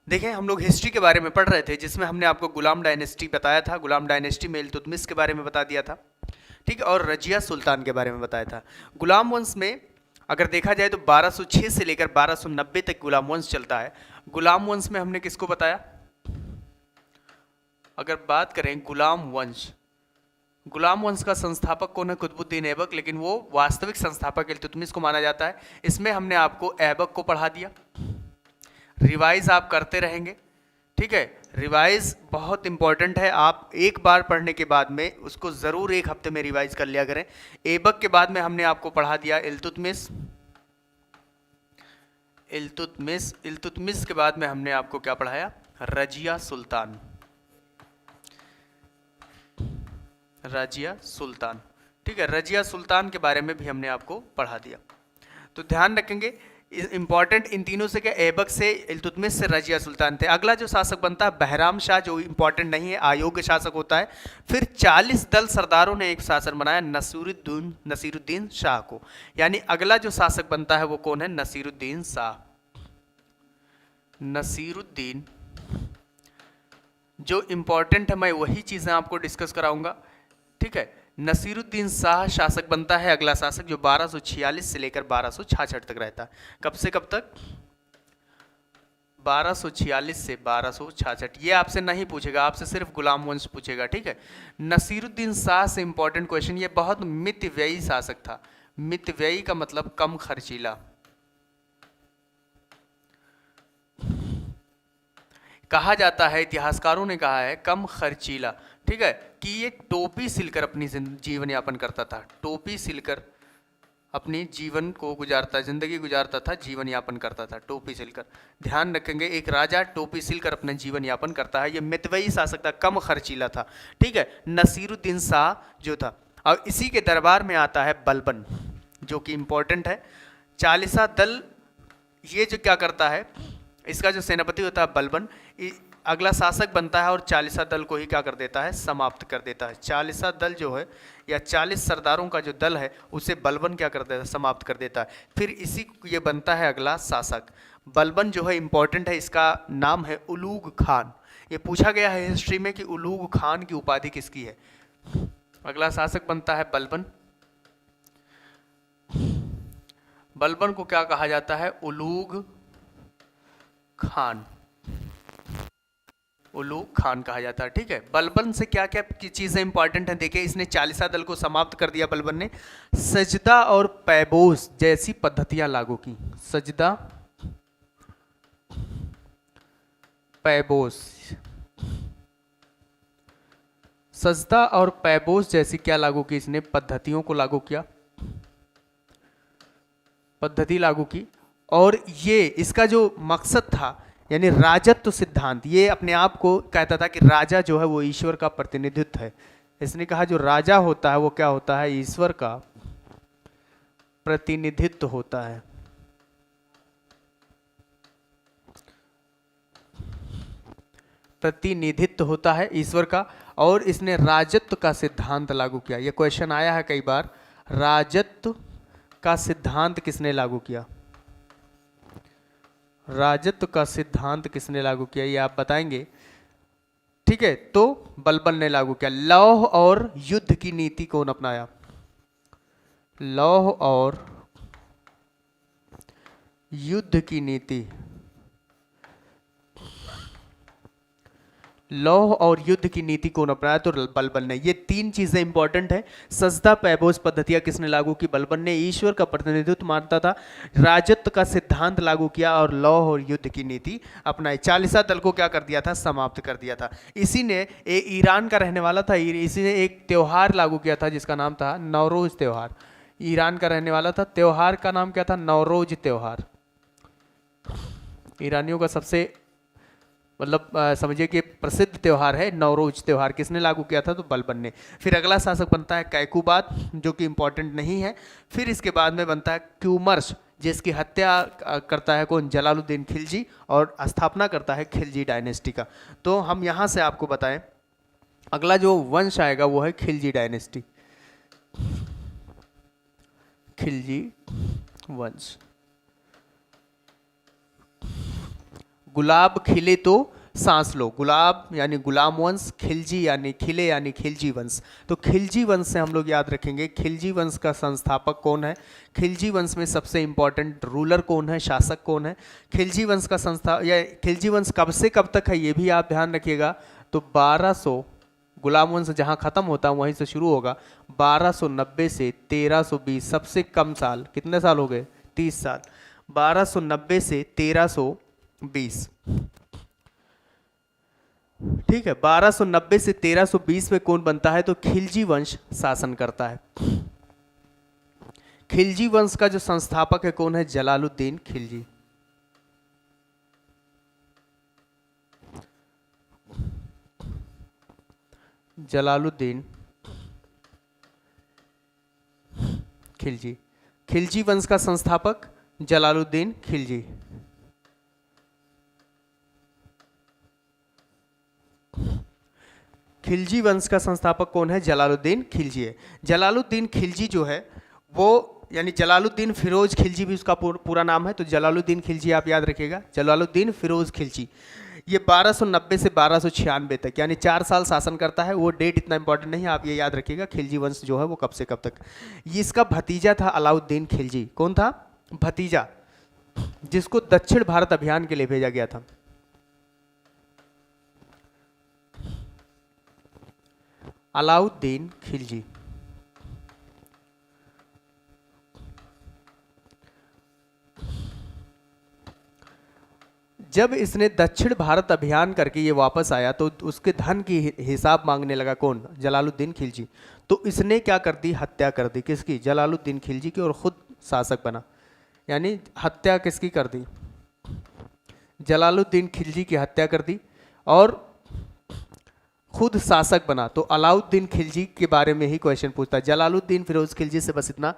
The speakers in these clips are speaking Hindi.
देखें, हम लोग हिस्ट्री के बारे में पढ़ रहे थे जिसमें हमने आपको गुलाम डायनेस्टी बताया था, गुलाम डायनेस्टी में इल्तुतमिश के बारे में बता दिया था, ठीक है, और रजिया सुल्तान के बारे में बताया था। गुलाम वंश में अगर देखा जाए तो 1206 से लेकर 1290 तक गुलाम वंश चलता है। गुलाम वंश में हमने किसको बताया? अगर बात करें गुलाम वंश का संस्थापक कौन है? कुतुबुद्दीन ऐबक, लेकिन वो वास्तविक संस्थापक इल्तुतमिश को माना जाता है। इसमें हमने आपको ऐबक को पढ़ा दिया, रिवाइज आप करते रहेंगे, ठीक है। रिवाइज बहुत इंपॉर्टेंट है, आप एक बार पढ़ने के बाद में उसको ज़रूर एक हफ्ते में रिवाइज कर लिया करें। ऐबक के बाद में हमने आपको पढ़ा दिया इल्तुतमिश, इल्तुतमिश के बाद में हमने आपको क्या पढ़ाया? रजिया सुल्तान, रजिया सुल्तान, ठीक है। रजिया सुल्तान के बारे में भी हमने आपको पढ़ा दिया। तो ध्यान रखेंगे इंपॉर्टेंट इन तीनों से क्या, ऐबक से, इल्तुतमिश से, रजिया सुल्तान थे। अगला जो शासक बनता है बहराम शाह, जो इंपॉर्टेंट नहीं है, अयोग्य शासक होता है। फिर 40 दल सरदारों ने एक शासन बनाया नसीरुद्दीन शाह को, यानी अगला जो शासक बनता है वो कौन है? नसीरुद्दीन शाह। नसीरुद्दीन जो इंपॉर्टेंट है मैं वही चीज़ें आपको डिस्कस कराऊंगा, ठीक है। नसीरुद्दीन शाह शासक बनता है अगला शासक, जो 1246 से लेकर 1266 तक रहता है। कब से कब तक? 1246 से 1266। ये आपसे नहीं पूछेगा, आपसे सिर्फ गुलाम वंश पूछेगा, ठीक है। नसीरुद्दीन शाह से इंपॉर्टेंट क्वेश्चन, ये बहुत मितव्ययी शासक था। मितव्ययी का मतलब कम खर्चीला, कहा जाता है, इतिहासकारों ने कहा है कम खर्चीला, ठीक है, कि ये टोपी सिलकर अपनी जीवन यापन करता था। टोपी सिलकर अपनी जीवन को गुजारता, जिंदगी गुजारता था, जीवन यापन करता था टोपी सिलकर। ध्यान रखेंगे, एक राजा टोपी सिलकर अपना जीवन यापन करता है, ये मितव्ययी शासक था, कम खर्चीला था, ठीक है, नसीरुद्दीन शाह जो था। और इसी के दरबार में आता है बलबन, जो कि इंपॉर्टेंट है। चालीसा दल, ये जो क्या करता है, इसका जो सेनापति होता है बलबन, अगला शासक बनता है और 40 दल को ही क्या कर देता है? समाप्त कर देता है। 40 दल जो है, या 40 सरदारों का जो दल है, उसे बलबन क्या कर देता है? समाप्त कर देता है। फिर इसी ये बनता है अगला शासक। बलबन जो है इंपॉर्टेंट है, इसका नाम है उलूग खान। ये पूछा गया है हिस्ट्री में कि उलूग खान की उपाधि किसकी है। अगला शासक बनता है बलबन। बलबन को क्या कहा जाता है? उलूग खान, उलूग खान कहा जाता है, ठीक है। बलबन से क्या क्या चीजें इंपॉर्टेंट हैं, देखिए, इसने 40 दल को समाप्त कर दिया बलबन ने। सजदा और पैबोस जैसी पद्धतियां लागू की। सजदा, पैबोस, सजदा और पैबोस जैसी क्या लागू की? इसने पद्धतियों को लागू किया, पद्धति लागू की। और ये इसका जो मकसद था, यानी राजत्व सिद्धांत, ये अपने आप को कहता था कि राजा जो है वो ईश्वर का प्रतिनिधित्व है। इसने कहा जो राजा होता है वो क्या होता है? ईश्वर का प्रतिनिधित्व होता है। प्रतिनिधित्व होता है ईश्वर का। और इसने राजत्व का सिद्धांत लागू किया। ये क्वेश्चन आया है कई बार, राजत्व का सिद्धांत किसने लागू किया? राजत्व का सिद्धांत किसने लागू किया, ये आप बताएंगे, ठीक है। तो बलबन ने लागू किया। लौह और युद्ध की नीति कौन अपनाया? लौह और युद्ध की नीति, लौह और युद्ध की नीति कौन अपनाया? तो बलबन ने। ये तीन चीजें इंपॉर्टेंट है। सजदा पैबोस पद्धतियां किसने लागू की? बलबन ने। ईश्वर का प्रतिनिधित्व मानता था, राजत्व का सिद्धांत लागू किया, और लौह और युद्ध की नीति अपनाई। 40 दल को क्या कर दिया था? समाप्त कर दिया था। इसी ने ईरान का रहने वाला था, इसी ने एक त्योहार लागू किया था जिसका नाम था नवरोज त्योहार। ईरान का रहने वाला था, त्योहार का नाम क्या था? नवरोज त्योहार। ईरानियों का सबसे मतलब समझिए कि प्रसिद्ध त्यौहार है नवरोज त्यौहार। किसने लागू किया था? तो बलबन ने। फिर अगला शासक बनता है कैकुबाद, जो कि इंपॉर्टेंट नहीं है। फिर इसके बाद में बनता है क्यूमर्स, जिसकी हत्या करता है कौन? जलालुद्दीन खिलजी, और स्थापना करता है खिलजी डायनेस्टी का। तो हम यहाँ से आपको बताएं, अगला जो वंश आएगा वो है खिलजी डायनेस्टी, खिलजी वंश। गुलाब खिले तो सांस लो, गुलाब यानी गुलाम वंश, खिलजी यानी खिले यानी खिलजी वंश। तो खिलजी वंश से हम लोग याद रखेंगे खिलजी वंश का संस्थापक कौन है, खिलजी वंश में सबसे इंपॉर्टेंट रूलर कौन है, शासक कौन है, खिलजी वंश का संस्था या खिलजी वंश कब से कब तक है ये भी आप ध्यान रखिएगा। तो 1200, गुलाम वंश जहाँ ख़त्म होता है वहीं से शुरू होगा, 1290 से 1320, सबसे कम साल कितने साल हो गए, 30 साल, 1290 से 1320, ठीक है। 1290 से 1320 में कौन बनता है, तो खिलजी वंश शासन करता है। खिलजी वंश का जो संस्थापक है कौन है, जलालुद्दीन खिलजी। जलालुद्दीन खिलजी, खिलजी वंश का संस्थापक जलालुद्दीन खिलजी। खिलजी वंश का संस्थापक कौन है, जलालुद्दीन खिलजी है। जलालुद्दीन खिलजी जो है वो यानी जलालुद्दीन फिरोज खिलजी भी उसका पूरा नाम है। तो जलालुद्दीन खिलजी आप याद रखिएगा, जलालुद्दीन फिरोज खिलजी। ये 1290 से 1296 तक यानी 4 साल शासन करता है। वो डेट इतना इंपॉर्टेंट नहीं है, आप ये याद रखिएगा खिलजी वंश जो है वो कब से कब तक। ये इसका भतीजा था अलाउद्दीन खिलजी। कौन था, भतीजा, जिसको दक्षिण भारत अभियान के लिए भेजा गया था। अलाउद्दीन खिलजी। जब इसने दक्षिण भारत अभियान करके ये वापस आया तो उसके धन की हिसाब मांगने लगा कौन, जलालुद्दीन खिलजी। तो इसने क्या कर दी, हत्या कर दी किसकी, जलालुद्दीन खिलजी की, और खुद शासक बना। यानी हत्या किसकी कर दी, जलालुद्दीन खिलजी की हत्या कर दी और खुद शासक बना। तो अलाउद्दीन खिलजी के बारे में ही क्वेश्चन पूछता है। जलालुद्दीन फिरोज खिलजी से बस इतना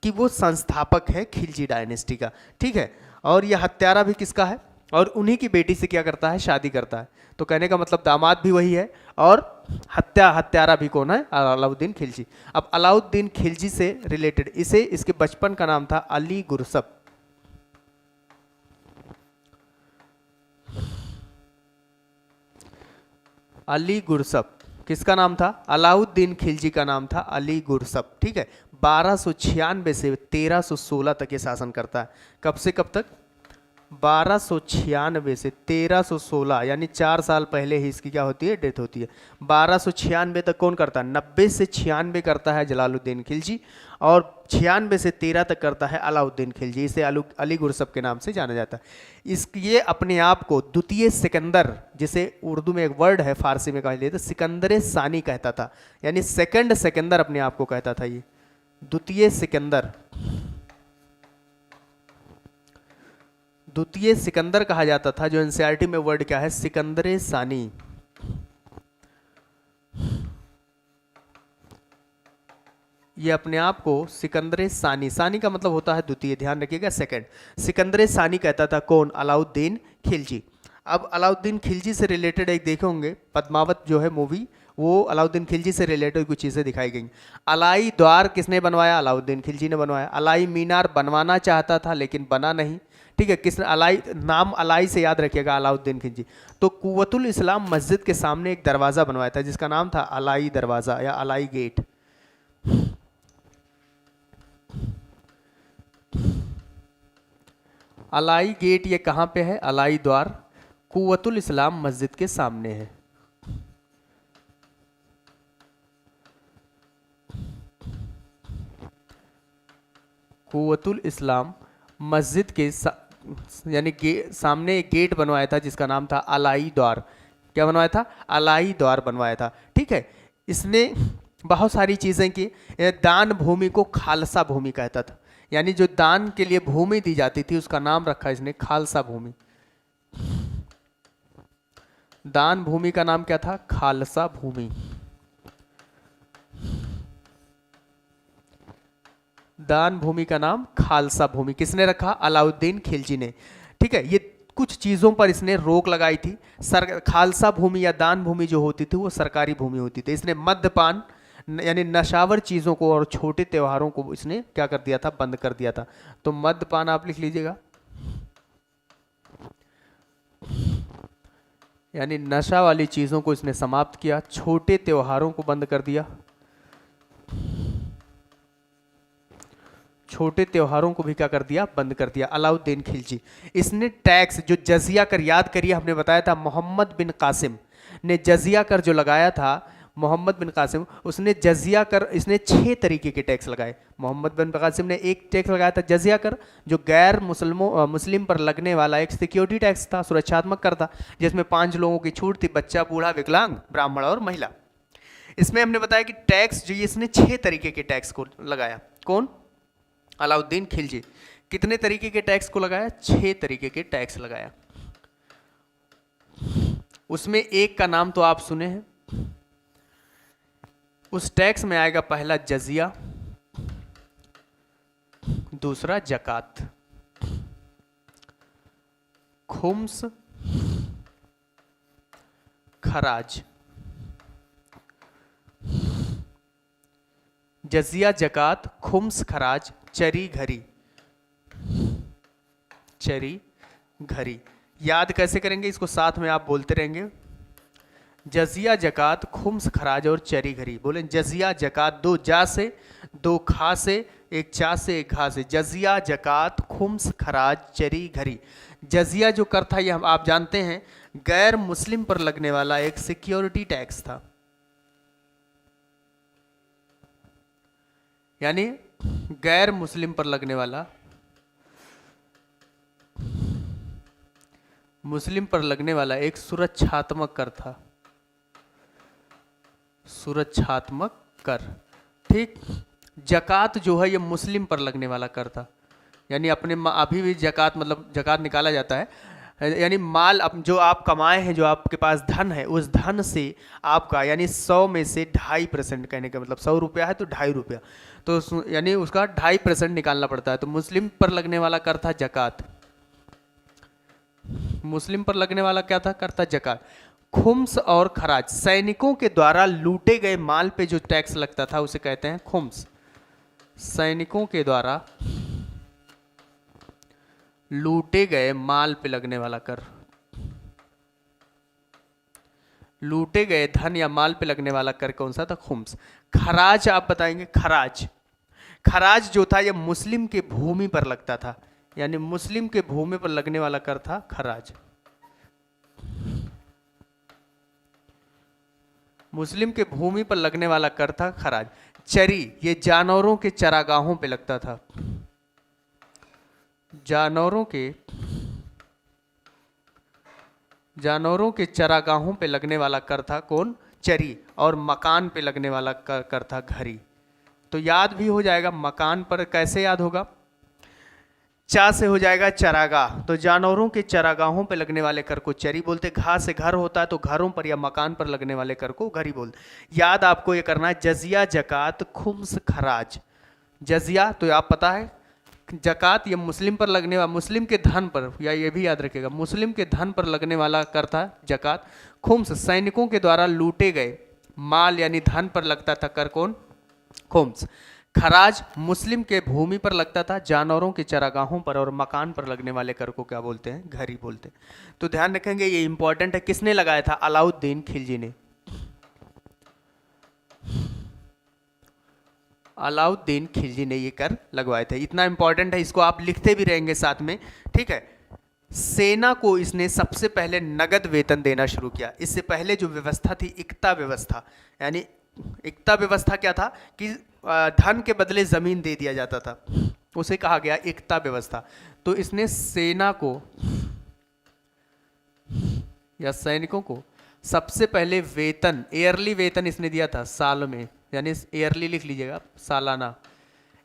कि वो संस्थापक है खिलजी डायनेस्टी का, ठीक है। और यह हत्यारा भी किसका है, और उन्हीं की बेटी से क्या करता है, शादी करता है। तो कहने का मतलब दामाद भी वही है और हत्यारा भी कौन है, अलाउद्दीन खिलजी। अब अलाउद्दीन खिलजी से रिलेटेड इसके बचपन का नाम था अली गुरसप। अली गुरसप किसका नाम था, अलाउद्दीन खिलजी का नाम था अली गुरसप, ठीक है। 1296 से 1316 तक ये शासन करता है। कब से कब तक, 1296 से 1316 यानी 4 साल पहले ही इसकी क्या होती है, डेथ होती है। 1296 तक कौन करता है, 90 से 96 करता है जलालुद्दीन खिलजी और 96 से 13 तक करता है अलाउद्दीन खिलजी। इसे अली गुरसप के नाम से जाना जाता है। ये अपने आप को द्वितीय सिकंदर, जिसे उर्दू में एक वर्ड है फारसी में कहा जाता है सिकंदर सानी कहता था, यानी सेकंड सिकंदर अपने आप को कहता था। ये द्वितीय सिकंदर, द्वितीय सिकंदर कहा जाता था। जो एनसीईआरटी में वर्ड क्या है, सिकंदर सानी। ये अपने आप को सिकंदर सानी, सानी का मतलब होता है द्वितीय, ध्यान रखिएगा सेकंड। सिकंदर सानी कहता था कौन, अलाउद्दीन खिलजी। अब अलाउद्दीन खिलजी से रिलेटेड एक देखे होंगे पद्मावत जो है मूवी, वो अलाउद्दीन खिलजी से रिलेटेड कुछ चीज़ें दिखाई गई। अलाई द्वार किसने बनवाया, अलाउद्दीन खिलजी ने बनवाया। अलाई मीनार बनवाना चाहता था लेकिन बना नहीं, ठीक है। किसने, अलाई, नाम अलाई से याद रखिएगा, अलाउद्दीन खिलजी। तो कुव्वतुल इस्लाम मस्जिद के सामने एक दरवाज़ा बनवाया था जिसका नाम था अलाई दरवाज़ा या अलाई गेट। अलाई गेट ये कहाँ पे है, अलाई द्वार कुव्वतुल इस्लाम मस्जिद के सामने है। कुव्वतुल इस्लाम मस्जिद के यानी सामने एक गेट बनवाया था जिसका नाम था अलाई द्वार। क्या बनवाया था, अलाई द्वार बनवाया था, ठीक है। इसने बहुत सारी चीज़ें की। दान भूमि को खालसा भूमि कहता था, यानी जो दान के लिए भूमि दी जाती थी उसका नाम रखा इसने खालसा भूमि। दान भूमि का नाम क्या था, खालसा भूमि। दान भूमि का नाम खालसा भूमि किसने रखा, अलाउद्दीन खिलजी ने, ठीक है। ये कुछ चीज़ों पर इसने रोक लगाई थी। खालसा भूमि या दान भूमि जो होती थी वो सरकारी भूमि होती थी। इसने मद्यपान यानी नशावर चीज़ों को और छोटे त्योहारों को इसने क्या कर दिया था, बंद कर दिया था। तो मद्यपान आप लिख लीजिएगा। यानी नशा वाली चीज़ों को इसने समाप्त किया, छोटे त्योहारों को बंद कर दिया, छोटे त्योहारों को भी क्या कर दिया, बंद कर दिया अलाउद्दीन खिलजी। इसने टैक्स जो जजिया कर, याद करिए हमने बताया था मोहम्मद बिन कासिम ने जजिया कर जो लगाया था, मोहम्मद बिन कासिम उसने जजिया कर, इसने 6 तरीके के टैक्स लगाए। मोहम्मद बिन कासिम ने एक टैक्स लगाया था जजिया कर, जो गैर मुस्लिम पर लगने वाला एक सिक्योरिटी टैक्स था, सुरक्षात्मक कर था, जिसमें 5 लोगों की छूट थी, बच्चा, बूढ़ा, विकलांग, ब्राह्मण और महिला। इसमें हमने बताया कि टैक्स जो इसने 6 तरीके के टैक्स को लगाया। कौन? अलाउद्दीन खिलजी। कितने तरीके के टैक्स को लगाया? 6 तरीके के टैक्स लगाया। उसमें एक का नाम तो आप सुने हैं। उस टैक्स में आएगा पहला जजिया, दूसरा जकात, खुम्स, खराज। जजिया, जकात, खुम्स, खराज, चरी घरी। चरी घरी याद कैसे करेंगे? इसको साथ में आप बोलते रहेंगे, जजिया, जकात, खुम्स, खराज और चरी घरी। बोले जजिया, जकात, 2 जा से, 2 खा से, 1 चा से, 1 घा से। जजिया, जकात, खुम्स, खराज, चरी घरी। जजिया जो कर था, ये हम आप जानते हैं गैर मुस्लिम पर लगने वाला एक सिक्योरिटी टैक्स था। यानी गैर मुस्लिम पर लगने वाला, मुस्लिम पर लगने वाला एक सुरक्षात्मक कर था, सुरक्षात्मक कर। ठीक। जकात जो है ये मुस्लिम पर लगने वाला कर था, यानी अपने अभी भी जकात मतलब जकात निकाला जाता है, यानी माल जो आप कमाए हैं, जो आपके पास धन है, उस धन से आपका यानी 100 में से 2.5%, कहने का मतलब 100 रुपया है तो 2.5 रुपया, तो यानी उसका 2.5% निकालना पड़ता है। तो मुस्लिम पर लगने वाला कर था जकात। मुस्लिम पर लगने वाला क्या था? कर था जकात। खुम्स और खराज, सैनिकों के द्वारा लूटे गए माल पे जो टैक्स लगता था उसे कहते हैं खुम्स। सैनिकों के द्वारा लूटे गए माल पे लगने वाला कर, लूटे गए धन या माल पे लगने वाला कर कौन सा था? खुम्स। खराज आप बताएंगे। खराज, खराज जो था यह मुस्लिम के भूमि पर लगता था, यानी मुस्लिम के भूमि पर लगने वाला कर था खराज। मुस्लिम के भूमि पर लगने वाला कर था खराज। चरी, ये जानवरों के चरागाहों पे लगता था, जानवरों के चरागाहों पे लगने वाला कर था कौन? चरी। और मकान पे लगने वाला कर था घरी। तो याद भी हो जाएगा, मकान पर कैसे याद होगा? चा से हो जाएगा चरागाह, तो जानवरों के चरागाहों पे लगने वाले कर को चरी बोलते। घा से घर होता है, तो घरों पर या मकान पर लगने वाले कर को घरी बोलते। याद आपको ये करना है, जजिया, जकात, खुम्स, खराज। जजिया तो आप पता है, जकात ये मुस्लिम पर लगने वाला, मुस्लिम के धन पर, या ये भी याद रखेगा, मुस्लिम के धन पर लगने वाला कर था जकात। खुम्स, सैनिकों के द्वारा लूटे गए माल यानी धन पर लगता था कर कौन? खुम्स। खराज मुस्लिम के भूमि पर लगता था, जानवरों के चरागाहों पर और मकान पर लगने वाले कर को क्या बोलते हैं? घरी बोलते हैं। तो ध्यान रखेंगे ये इंपॉर्टेंट है। किसने लगाया था? अलाउद्दीन खिलजी ने। अलाउद्दीन खिलजी ने ये कर लगवाए थे। इतना इंपॉर्टेंट है, इसको आप लिखते भी रहेंगे साथ में, ठीक है। सेना को इसने सबसे पहले नगद वेतन देना शुरू किया। इससे पहले जो व्यवस्था थी इक्ता व्यवस्था, यानी इक्ता व्यवस्था क्या था कि धन के बदले जमीन दे दिया जाता था, उसे कहा गया इक्ता व्यवस्था। तो इसने सेना को या सैनिकों को सबसे पहले वेतन, ईयरली वेतन इसने दिया था, साल में, यानी ईयरली लिख लीजिएगा, सालाना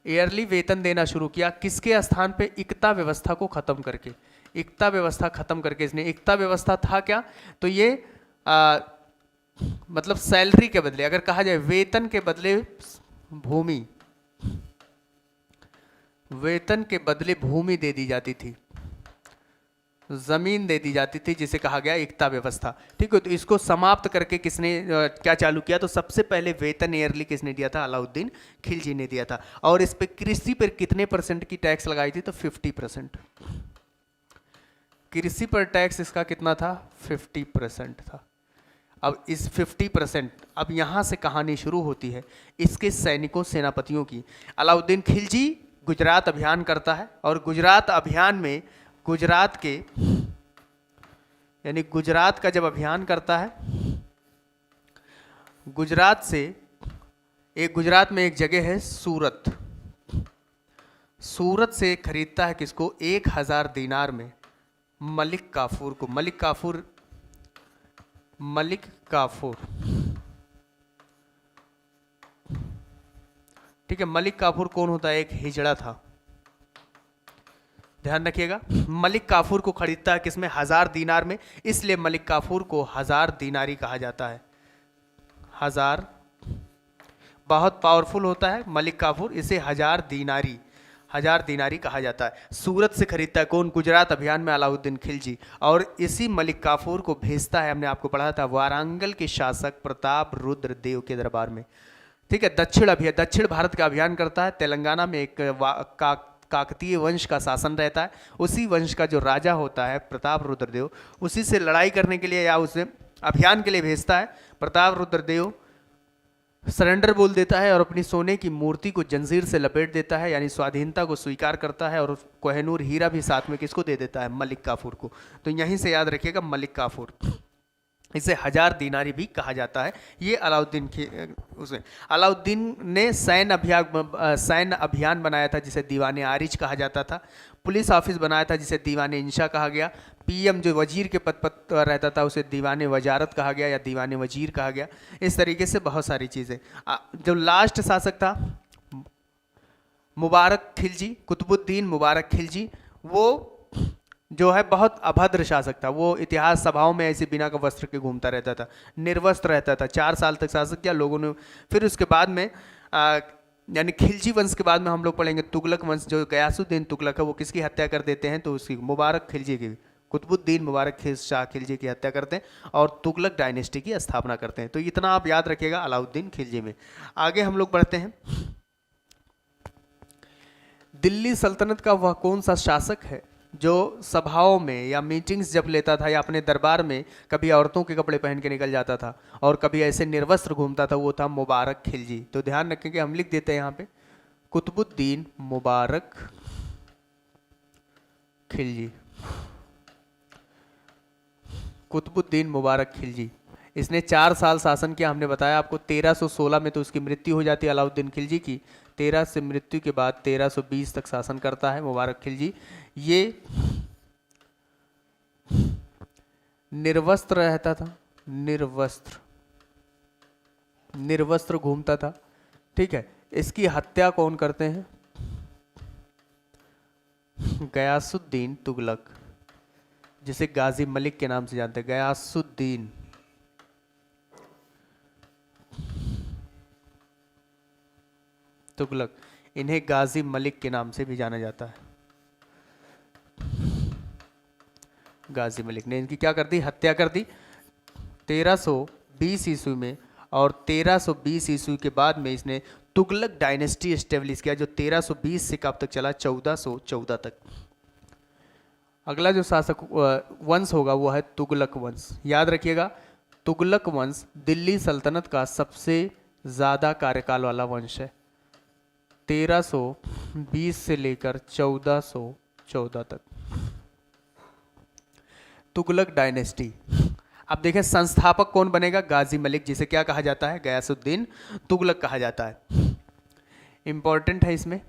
ईयरली वेतन देना शुरू किया। किसके स्थान पे? इक्ता व्यवस्था को खत्म करके। इक्ता व्यवस्था खत्म करके इसने, इक्ता व्यवस्था था क्या? तो ये मतलब सैलरी के बदले, अगर कहा जाए वेतन के बदले भूमि, वेतन के बदले भूमि दे दी जाती थी, जमीन दे दी जाती थी, जिसे कहा गया इक्ता व्यवस्था। ठीक है। तो इसको समाप्त करके किसने क्या चालू किया? तो सबसे पहले वेतन ईयरली किसने दिया था? अलाउद्दीन खिलजी ने दिया था। और इस पे कृषि पर कितने % की टैक्स लगाई थी? तो 50%। कृषि पर टैक्स इसका कितना था? 50% था। अब इस 50%, अब यहाँ से कहानी शुरू होती है इसके सैनिकों सेनापतियों की। अलाउद्दीन खिलजी गुजरात अभियान करता है और गुजरात अभियान में गुजरात के यानी गुजरात का जब अभियान करता है, गुजरात से गुजरात में एक जगह है सूरत, सूरत से खरीदता है किसको? 1000 दीनार में मलिक काफूर को। मलिक काफूर ठीक है। मलिक काफूर कौन होता है? एक हिजड़ा था, ध्यान रखिएगा। मलिक काफूर को खरीदता है किसमें? 1000 दीनार में। इसलिए मलिक काफूर को 1000 दीनारी कहा जाता है। 1000 बहुत पावरफुल होता है मलिक काफूर, इसे 1000 दीनारी कहा जाता है। सूरत से खरीदता है कौन? गुजरात अभियान में अलाउद्दीन खिलजी। और इसी मलिक काफूर को भेजता है, हमने आपको पढ़ा था, वारंगल के शासक प्रताप रुद्र देव के दरबार में। ठीक है। दक्षिण भारत का अभियान करता है। तेलंगाना में एक काकतीय वंश का शासन रहता है। उसी वंश का जो राजा होता है प्रताप रुद्रदेव, उसी से लड़ाई करने के लिए या उसे अभियान के लिए भेजता है। प्रताप रुद्रदेव सरेंडर बोल देता है और अपनी सोने की मूर्ति को जंजीर से लपेट देता है, यानी स्वाधीनता को स्वीकार करता है। और कोहिनूर हीरा भी साथ में किसको दे देता है? मलिक काफूर को। तो यहीं से याद रखिएगा मलिक काफूर, इसे 1000 दीनारी भी कहा जाता है। ये अलाउद्दीन ने सैन्य अभियान बनाया था जिसे दीवाने आरिज कहा जाता था। पुलिस ऑफिस बनाया था जिसे दीवाने इंशा कहा गया। पीएम जो वजीर के पद पर रहता था उसे दीवाने वजारत कहा गया या दीवाने वजीर कहा गया। इस तरीके से बहुत सारी चीज़ें। जो लास्ट शासक था मुबारक खिलजी, कुतुबुद्दीन मुबारक खिलजी, वो जो है बहुत अभद्र शासक था। वो इतिहास सभाओं में ऐसे बिना का वस्त्र के घूमता रहता था, निर्वस्त्र रहता था। 4 साल तक शासक किया लोगों ने। फिर उसके बाद में यानी खिलजी वंश के बाद में हम लोग पढ़ेंगे तुगलक वंश। जो गयासुद्दीन तुगलक है वो किसकी हत्या कर देते हैं? तो उसकी मुबारक खिलजी की, कुतुबुद्दीन मुबारक शाह खिलजी की हत्या करते हैं और तुगलक डायनेस्टी की स्थापना करते हैं। तो इतना आप याद रखिएगा अलाउद्दीन खिलजी में। आगे हम लोग बढ़ते हैं। दिल्ली सल्तनत का वह कौन सा शासक है जो सभाओं में या मीटिंग्स जब लेता था या अपने दरबार में कभी औरतों के कपड़े पहन के निकल जाता था और कभी ऐसे निर्वस्त्र घूमता था? वो था मुबारक खिलजी। तो ध्यान रखेंगे, हम लिख देते हैं यहाँ पे कुतुबुद्दीन मुबारक खिलजी। कुतुबुद्दीन मुबारक खिलजी, इसने 4 साल शासन किया। हमने बताया आपको 1316 में तो उसकी मृत्यु हो जाती है अलाउद्दीन खिलजी की। 13 से मृत्यु के बाद 1320 तक शासन करता है मुबारक खिलजी। ये निर्वस्त्र रहता था, निर्वस्त्र घूमता था। ठीक है। इसकी हत्या कौन करते हैं? गयासुद्दीन तुगलक, जिसे गाजी मलिक के नाम से जानते हैं। गयासुद्दीन तुगलक, इन्हें गाजी मलिक के नाम से भी जाना जाता है। गाजी मलिक ने इनकी क्या कर दी? हत्या कर दी 1320 ईस्वी में। और 1320 ईस्वी के बाद में इसने तुगलक डायनेस्टी एस्टेब्लिश किया, जो 1320 से कब तक चला? 1414 तक। अगला जो शासक वंश होगा वो है तुगलक वंश। याद रखिएगा, तुगलक वंश दिल्ली सल्तनत का सबसे ज़्यादा कार्यकाल वाला वंश है। 1320 से लेकर 1414 तक तुगलक डायनेस्टी। अब देखें संस्थापक कौन बनेगा? गाजी मलिक, जिसे क्या कहा जाता है? गयासुद्दीन तुगलक कहा जाता है। इंपॉर्टेंट है इसमें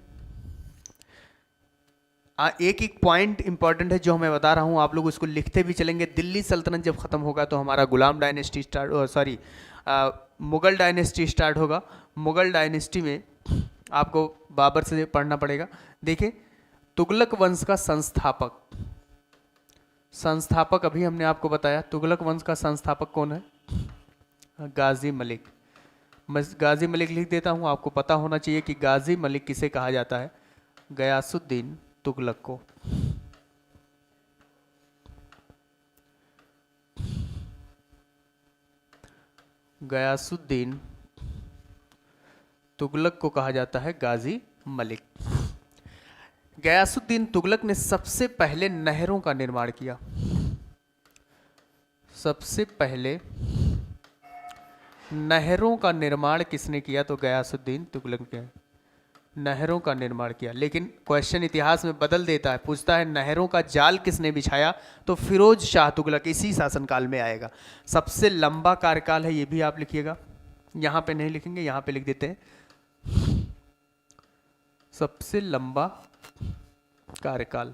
एक पॉइंट इंपॉर्टेंट है जो मैं बता रहा हूं, आप लोग उसको लिखते भी चलेंगे। दिल्ली सल्तनत जब खत्म होगा तो हमारा गुलाम डायनेस्टी मुगल डायनेस्टी स्टार्ट होगा। मुगल डायनेस्टी में आपको बाबर से पढ़ना पड़ेगा। देखिए तुगलक वंश का संस्थापक अभी हमने आपको बताया। तुगलक वंश का संस्थापक कौन है? गाजी मलिक। मैं गाजी मलिक लिख देता हूं, आपको पता होना चाहिए कि गाजी मलिक किसे कहा जाता है? गयासुद्दीन तुगलक को। गयासुद्दीन तुगलक को कहा जाता है गाजी मलिक। गयासुद्दीन तुगलक ने सबसे पहले नहरों का निर्माण किया। सबसे पहले नहरों का निर्माण किसने किया? तो गयासुद्दीन तुगलक ने नहरों का निर्माण किया। लेकिन क्वेश्चन इतिहास में बदल देता है, पूछता है नहरों का जाल किसने बिछाया? तो फिरोज शाह तुगलक इसी शासनकाल में आएगा। सबसे लंबा कार्यकाल है, ये भी आप लिखिएगा, यहाँ पे नहीं लिखेंगे, यहाँ पे लिख देते हैं सबसे लंबा कार्यकाल।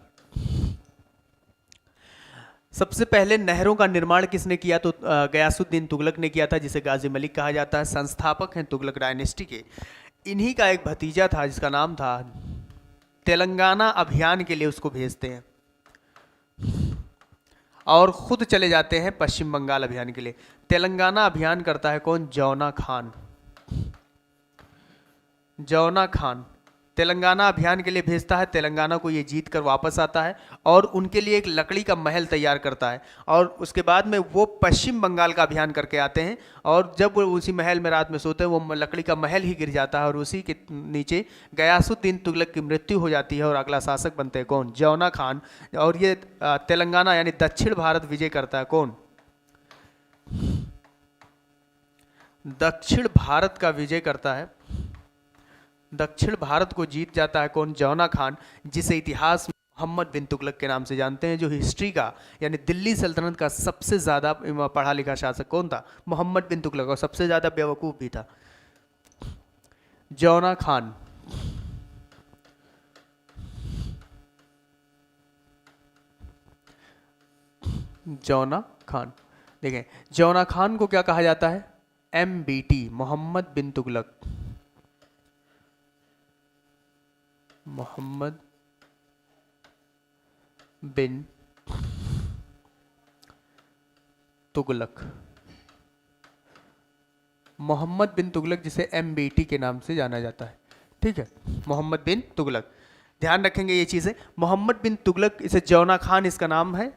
सबसे पहले नहरों का निर्माण किसने किया? तो गयासुद्दीन तुगलक ने किया था, जिसे गाजी मलिक कहा जाता है। संस्थापक हैं तुगलक डायनेस्टी के। इन्हीं का एक भतीजा था जिसका नाम था, तेलंगाना अभियान के लिए उसको भेजते हैं और खुद चले जाते हैं पश्चिम बंगाल अभियान के लिए। तेलंगाना अभियान करता है कौन? जौना खान। जौना खान तेलंगाना अभियान के लिए भेजता है, तेलंगाना को ये जीत कर वापस आता है और उनके लिए एक लकड़ी का महल तैयार करता है। और उसके बाद में वो पश्चिम बंगाल का अभियान करके आते हैं और जब वो उसी महल में रात में सोते हैं, वो लकड़ी का महल ही गिर जाता है और उसी के नीचे गयासुद्दीन तुगलक की मृत्यु हो जाती है और अगला शासक बनते हैं कौन? जौना खान। और ये तेलंगाना यानी दक्षिण भारत विजय करता है कौन? दक्षिण भारत का विजय करता है, दक्षिण भारत को जीत जाता है कौन? जौना खान, जिसे इतिहास में मोहम्मद बिन तुगलक के नाम से जानते हैं। जो हिस्ट्री का यानी दिल्ली सल्तनत का सबसे ज़्यादा पढ़ा लिखा शासक कौन था? मोहम्मद बिन तुगलक, और सबसे ज़्यादा बेवकूफ़ भी था जौना खान। जौना खान, देखें जौना खान को क्या कहा जाता है? MBT, मोहम्मद बिन तुगलक। मोहम्मद बिन तुगलक, मोहम्मद बिन तुगलक जिसे MBT के नाम से जाना जाता है। ठीक है, मोहम्मद बिन तुगलक, ध्यान रखेंगे ये चीज़ें। मोहम्मद बिन तुगलक, इसे जौना खान इसका नाम है।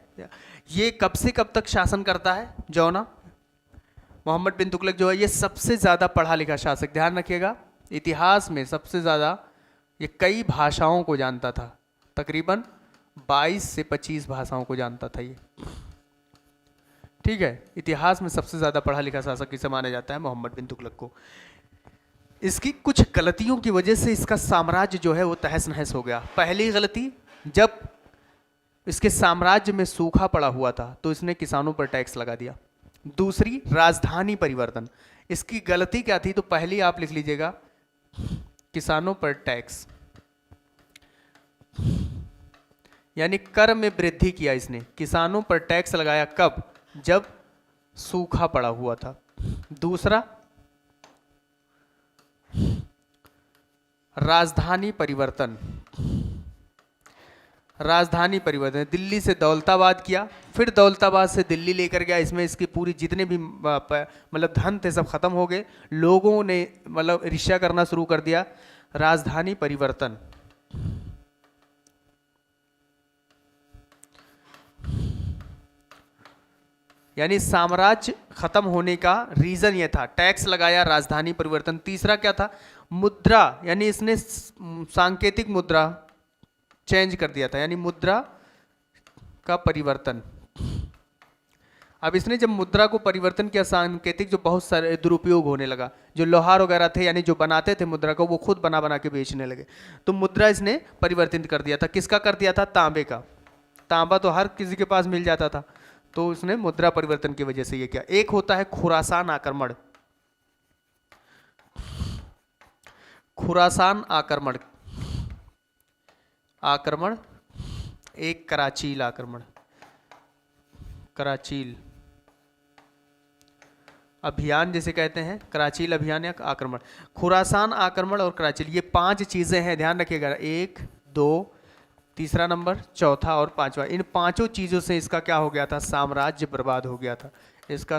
ये कब से कब तक शासन करता है? जौना मोहम्मद बिन तुगलक जो है ये सबसे ज़्यादा पढ़ा लिखा शासक, ध्यान रखिएगा, इतिहास में सबसे ज़्यादा ये कई भाषाओं को जानता था, तकरीबन 22 से 25 भाषाओं को जानता था ये। ठीक है, इतिहास में सबसे ज़्यादा पढ़ा लिखा शासक किसे माना जाता है? मोहम्मद बिन तुगलक को। इसकी कुछ गलतियों की वजह से इसका साम्राज्य जो है वो तहस नहस हो गया। पहली गलती, जब इसके साम्राज्य में सूखा पड़ा हुआ था तो इसने किसानों पर टैक्स लगा दिया। दूसरी, राजधानी परिवर्तन। इसकी गलती क्या थी? तो पहली आप लिख लीजिएगा, किसानों पर टैक्स, यानी कर में वृद्धि किया इसने। किसानों पर टैक्स लगाया कब? जब सूखा पड़ा हुआ था। दूसरा, राजधानी परिवर्तन। राजधानी परिवर्तन, दिल्ली से दौलताबाद किया, फिर दौलताबाद से दिल्ली लेकर गया। इसमें इसकी पूरी जितने भी मतलब धन थे सब खत्म हो गए, लोगों ने मतलब ईर्ष्या करना शुरू कर दिया। राजधानी परिवर्तन, यानी साम्राज्य खत्म होने का रीजन ये था, टैक्स लगाया, राजधानी परिवर्तन। तीसरा क्या था? मुद्रा, यानी इसने सांकेतिक मुद्रा चेंज कर दिया था, यानी मुद्रा का परिवर्तन। अब इसने जब मुद्रा को परिवर्तन किया सांकेतिक, जो बहुत सारे दुरुपयोग होने लगा। जो लोहार वगैरह थे यानी जो बनाते थे मुद्रा को, वो खुद बना बना के बेचने लगे। तो मुद्रा इसने परिवर्तित कर दिया था। किसका कर दिया था? तांबे का। तांबा तो हर किसी के पास मिल जाता था, तो उसने मुद्रा परिवर्तन की वजह से ये किया। एक होता है खुरासान आक्रमण। खुरासान आक्रमण, आक्रमण एक कराचील आक्रमण, कराचील अभियान जिसे कहते हैं, कराचील अभियान या आक्रमण। खुरासान आक्रमण और कराचील, ये 5 चीजें हैं, ध्यान रखिएगा। 1, 2, तीसरा नंबर, चौथा और पांचवा। इन 5 चीजों से इसका क्या हो गया था? साम्राज्य बर्बाद हो गया था। इसका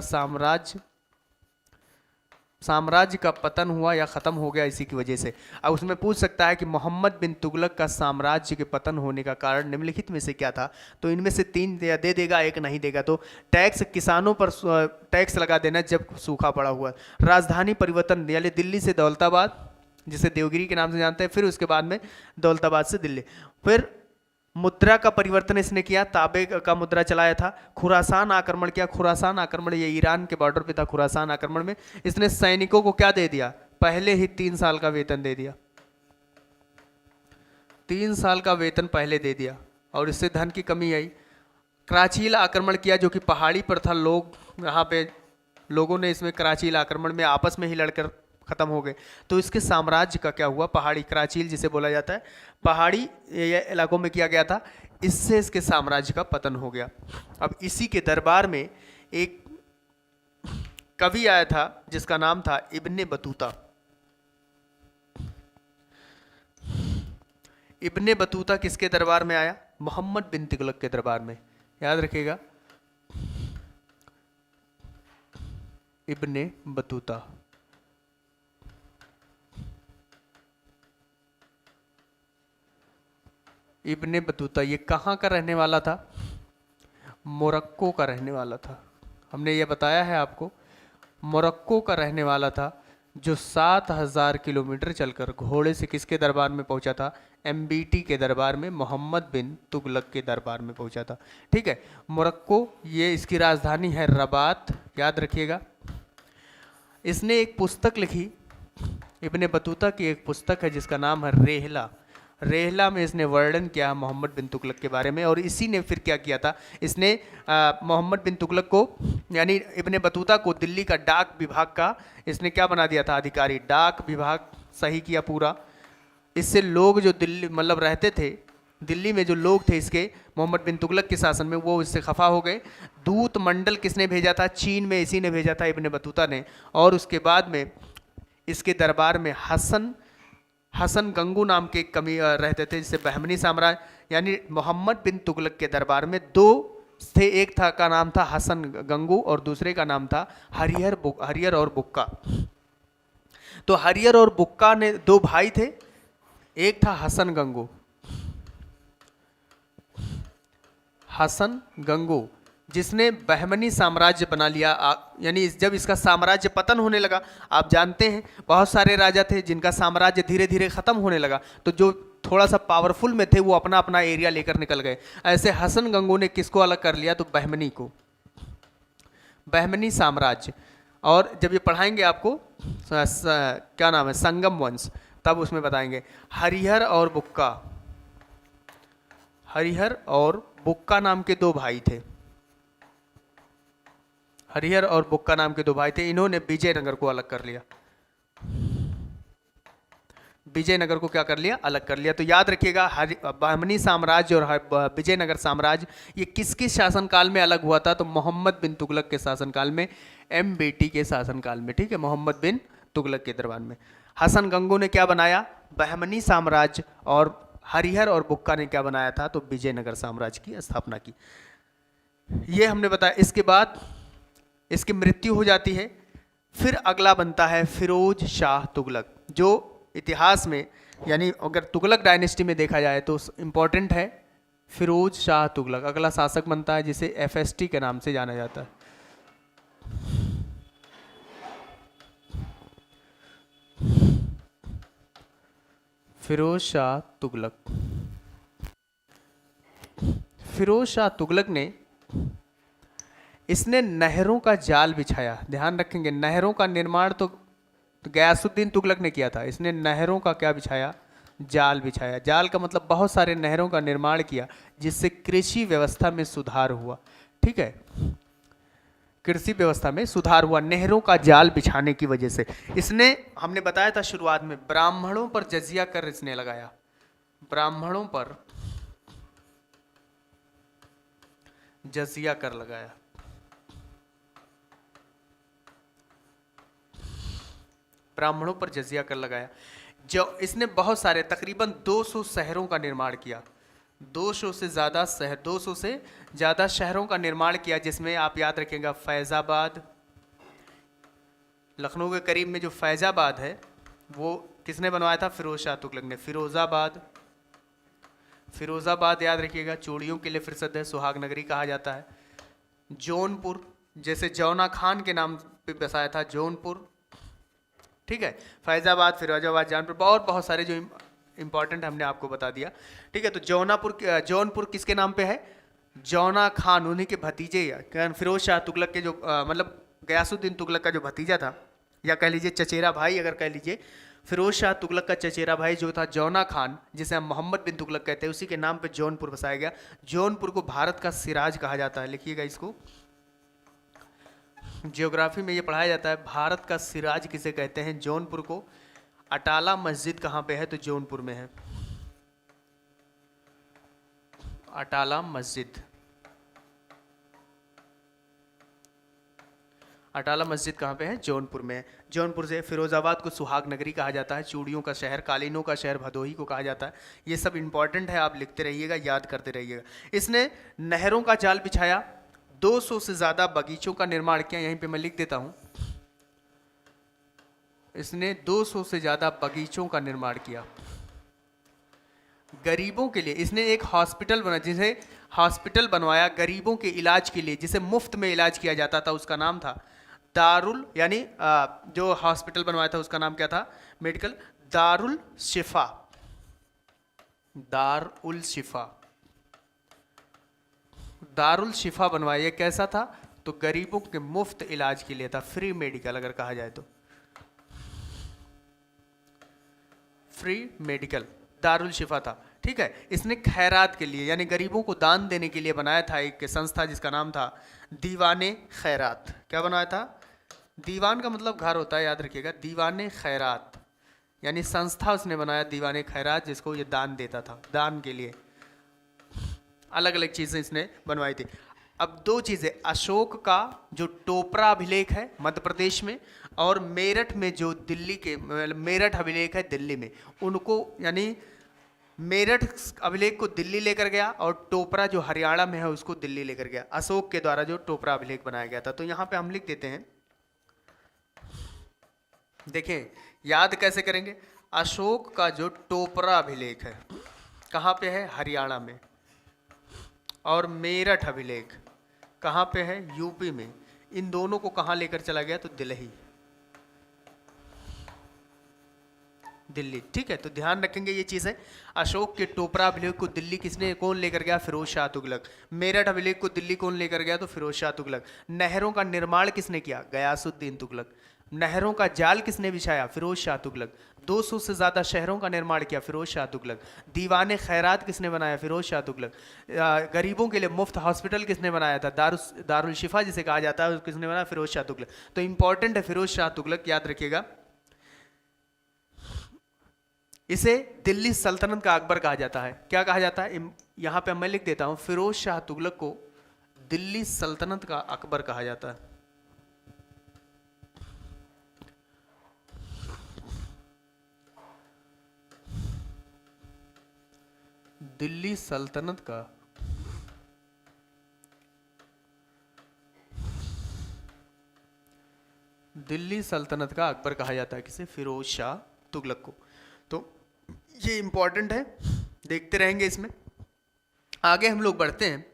साम्राज्य का पतन हुआ या खत्म हो गया इसी की वजह से। अब उसमें पूछ सकता है कि मोहम्मद बिन तुगलक का साम्राज्य के पतन होने का कारण निम्नलिखित में से क्या था? तो इनमें से 3 दे देगा, 1 नहीं देगा। तो टैक्स, किसानों पर टैक्स लगा देना जब सूखा पड़ा हुआ। राजधानी परिवर्तन, यानी दिल्ली से दौलताबाद, जिसे देवगिरी के नाम से जानते हैं। फिर उसके बाद में दौलताबाद से दिल्ली। फिर मुद्रा का परिवर्तन इसने किया, ताबे का मुद्रा चलाया था। खुरासान आक्रमण किया, खुरासान आक्रमण ये ईरान के बॉर्डर पे था। खुरासान आक्रमण में इसने सैनिकों को क्या दे दिया, पहले ही 3 साल का वेतन दे दिया। 3 साल का वेतन पहले दे दिया और इससे धन की कमी आई। कराचील आक्रमण किया जो कि पहाड़ी पर था, लोग यहाँ पे लोगों ने इसमें कराचील आक्रमण में आपस में ही लड़कर खत्म हो गए। तो इसके साम्राज्य का क्या हुआ, पहाड़ी कराचील जिसे बोला जाता है, पहाड़ी इलाकों में किया गया था, इससे इसके साम्राज्य का पतन हो गया। अब इसी के दरबार में एक कवि आया था जिसका नाम था इब्ने बतूता। इब्ने बतूता किसके दरबार में आया, मोहम्मद बिन तुगलक के दरबार में, याद रखिएगा, इब्ने बतूता। इब्ने बतूता ये कहाँ का रहने वाला था, मोरक्को का रहने वाला था। हमने ये बताया है आपको, मोरक्को का रहने वाला था, जो 7000 किलोमीटर चलकर घोड़े से किसके दरबार में पहुंचा था, एमबीटी के दरबार में, मोहम्मद बिन तुगलक के दरबार में पहुंचा था। ठीक है, मोरक्को ये इसकी राजधानी है रबात, याद रखिएगा। इसने एक पुस्तक लिखी, इब्ने बतूता की एक पुस्तक है जिसका नाम है रेहला। रेहला में इसने वर्णन किया मोहम्मद बिन तुगलक के बारे में। और इसी ने फिर क्या किया था, इसने मोहम्मद बिन तुगलक को यानी इब्ने बतूता को दिल्ली का डाक विभाग का इसने क्या बना दिया था, अधिकारी, डाक विभाग सही किया पूरा। इससे लोग जो दिल्ली मतलब रहते थे, दिल्ली में जो लोग थे इसके मोहम्मद बिन तुगलक के शासन में, वो इससे खफा हो गए। दूत मंडल किसने भेजा था, चीन में इसी ने भेजा था, इब्ने बतूता ने। और उसके बाद में इसके दरबार में हसन गंगू नाम के कमी रहते थे, जिससे बहमनी साम्राज्य यानी मोहम्मद बिन तुगलक के दरबार में 2 थे, एक था का नाम था हसन गंगू और दूसरे का नाम था हरियर और बुक्का। तो हरियर और बुक्का ने 2 भाई थे, एक था हसन गंगू, हसन गंगू जिसने बहमनी साम्राज्य बना लिया। यानी जब इसका साम्राज्य पतन होने लगा, आप जानते हैं बहुत सारे राजा थे जिनका साम्राज्य धीरे धीरे खत्म होने लगा, तो जो थोड़ा सा पावरफुल में थे वो अपना अपना एरिया लेकर निकल गए। ऐसे हसन गंगू ने किसको अलग कर लिया, तो बहमनी को, बहमनी साम्राज्य। और जब ये पढ़ाएंगे आपको क्या नाम है, संगम वंश, तब उसमें बताएंगे। हरिहर और बुक्का, हरिहर और बुक्का नाम के 2 भाई थे, हरिहर और बुक्का नाम के 2 भाई थे। इन्होंने विजयनगर को अलग कर लिया, विजयनगर को क्या कर लिया, अलग कर लिया। तो याद रखिएगा, बहमनी साम्राज्य और विजयनगर साम्राज्य ये किसके शासनकाल में अलग हुआ था, तो मोहम्मद बिन तुगलक के शासनकाल में, एमबीटी के शासनकाल में। ठीक है, मोहम्मद बिन तुगलक के दरबार में। हसन गंगू ने क्या बनाया, बहमनी साम्राज्य, और हरिहर और बुक्का ने क्या बनाया था, तो विजयनगर साम्राज्य की स्थापना की। ये हमने बताया। इसके बाद इसकी मृत्यु हो जाती है। फिर अगला बनता है फिरोज शाह तुगलक, जो इतिहास में यानी अगर तुगलक डायनेस्टी में देखा जाए तो इंपॉर्टेंट है फिरोज शाह तुगलक। अगला शासक बनता है जिसे एफएसटी के नाम से जाना जाता है। फिरोज शाह तुगलक। फिरोज शाह तुगलक ने इसने नहरों का जाल बिछाया। ध्यान रखेंगे, नहरों का निर्माण तो गयासुद्दीन तुगलक ने किया था, इसने नहरों का क्या बिछाया, जाल बिछाया। जाल का मतलब बहुत सारे नहरों का निर्माण किया, जिससे कृषि व्यवस्था में सुधार हुआ। ठीक है, कृषि व्यवस्था में सुधार हुआ नहरों का जाल बिछाने की वजह से। इसने, हमने बताया था शुरुआत में, ब्राह्मणों पर जजिया कर इसने लगाया, ब्राह्मणों पर जजिया कर लगाया। ब्राह्मणों पर जजिया कर लगाया। जो इसने बहुत सारे तकरीबन 200 शहरों का निर्माण किया, 200 से ज़्यादा शहरों का निर्माण किया, जिसमें आप याद रखेंगे फैज़ाबाद, लखनऊ के करीब में जो फैज़ाबाद है वो किसने बनवाया था, फिरोज शाह तुगलक ने। फिरोज़ाबाद याद रखिएगा, चूड़ियों के लिए प्रसिद्ध है, सुहाग नगरी कहा जाता है। जौनपुर, जैसे जौना खान के नाम पे बसाया था जौनपुर, ठीक है, फैजाबाद, फिरोजाबाद, जौनपुर, और बहुत सारे जो इंपॉर्टेंट हमने आपको बता दिया। ठीक है, तो जौनपुर किसके नाम पे है? जौना खान, उन्हीं के भतीजे फिरोज शाह तुगलक के जो मतलब गयासुद्दीन तुगलक का जो भतीजा था, या कह लीजिए चचेरा भाई, अगर कह लीजिए फिरोज शाह तुगलक का चचेरा भाई जो था जौना खान, जिसे हम मोहम्मद बिन तुगलक कहते हैं, उसी के नाम पे जौनपुर बसाया गया। जौनपुर को भारत का सिराज कहा जाता है, लिखिएगा इसको, जियोग्राफी में ये पढ़ाया जाता है, भारत का सिराज किसे कहते हैं? जौनपुर को। अटाला मस्जिद कहाँ पे है? तो जौनपुर में है, अटाला मस्जिद। अटाला मस्जिद कहाँ पे है? जौनपुर में है। जौनपुर से फिरोजाबाद को सुहाग नगरी कहा जाता है, चूड़ियों का शहर, कालीनों का शहर भदोही को कहा जाता है। ये सब इंपॉर्टेंट है, आप लिखते रहिएगा, याद करते रहिएगा। इसने नहरों का जाल बिछाया, 200 से ज़्यादा बगीचों का निर्माण किया, यहीं पे मैं लिख देता हूँ, इसने 200 से ज़्यादा बगीचों का निर्माण किया। गरीबों के लिए इसने एक हॉस्पिटल बना, जिसे हॉस्पिटल बनवाया गरीबों के इलाज के लिए, जिसे मुफ्त में इलाज किया जाता था, उसका नाम था दारुल, यानी जो हॉस्पिटल बनवाया था उसका नाम क्या था? मेडिकल दारुल शिफा, दारुल शिफा, दारुल शिफा बनवाया। ये कैसा था? तो गरीबों के मुफ्त इलाज के लिए था, फ्री मेडिकल अगर कहा जाए तो, फ्री मेडिकल दारुल शिफा था। ठीक है, इसने खैरात के लिए, यानी गरीबों को दान देने के लिए बनाया था एक संस्था, जिसका नाम था दीवाने खैरात। क्या बनाया था? दीवान का मतलब घर होता है, याद रखिएगा, दीवाने खैरात, यानी संस्था उसने बनाया दीवाने खैरात, जिसको ये दान देता था, दान के लिए अलग अलग चीज़ें इसने बनवाई थी। अब दो चीज़ें, अशोक का जो टोपरा अभिलेख है मध्य प्रदेश में, और मेरठ में जो दिल्ली के मेरठ अभिलेख है दिल्ली में, उनको, यानी मेरठ अभिलेख को दिल्ली लेकर गया और टोपरा जो हरियाणा में है उसको दिल्ली लेकर गया, अशोक के द्वारा जो टोपरा अभिलेख बनाया गया था। तो यहाँ पे हम लिख देते हैं, देखें याद कैसे करेंगे, अशोक का जो टोपरा अभिलेख है कहाँ पे है? हरियाणा में, और मेरठ अभिलेख कहाँ पे है? यूपी में। इन दोनों को कहाँ लेकर चला गया? तो दिल्ली, दिल्ली। ठीक है, तो ध्यान रखेंगे ये चीज़ है। अशोक के टोपरा अभिलेख को दिल्ली कौन लेकर गया? फिरोज शाह तुगलक। मेरठ अभिलेख को दिल्ली कौन लेकर गया? तो फिरोज शाह तुगलक। नहरों का निर्माण किसने किया? गयासुद्दीन तुगलक। नहरों का जाल किसने बिछाया? फिरोज शाह तुगलक। 200 से ज़्यादा शहरों का निर्माण किया? फिरोज शाह तुगलक। दीवाने खैरात किसने बनाया? फिरोज शाह तुगलक। गरीबों के लिए मुफ्त हॉस्पिटल किसने बनाया था? दारुल शिफा जिसे कहा जाता है, किसने बनाया? फिरोज शाह तुगलक। तो इंपॉर्टेंट है फिरोज शाह तुगलक, याद रखिएगा। इसे दिल्ली सल्तनत का अकबर कहा जाता है। क्या कहा जाता है? यहाँ पे मैं लिख देता हूँ, फिरोज शाह तुगलक को दिल्ली सल्तनत का अकबर कहा जाता है। दिल्ली सल्तनत का अकबर कहा जाता है, किसे? फिरोज शाह तुगलक को। तो ये इंपॉर्टेंट है, देखते रहेंगे इसमें। आगे हम लोग बढ़ते हैं।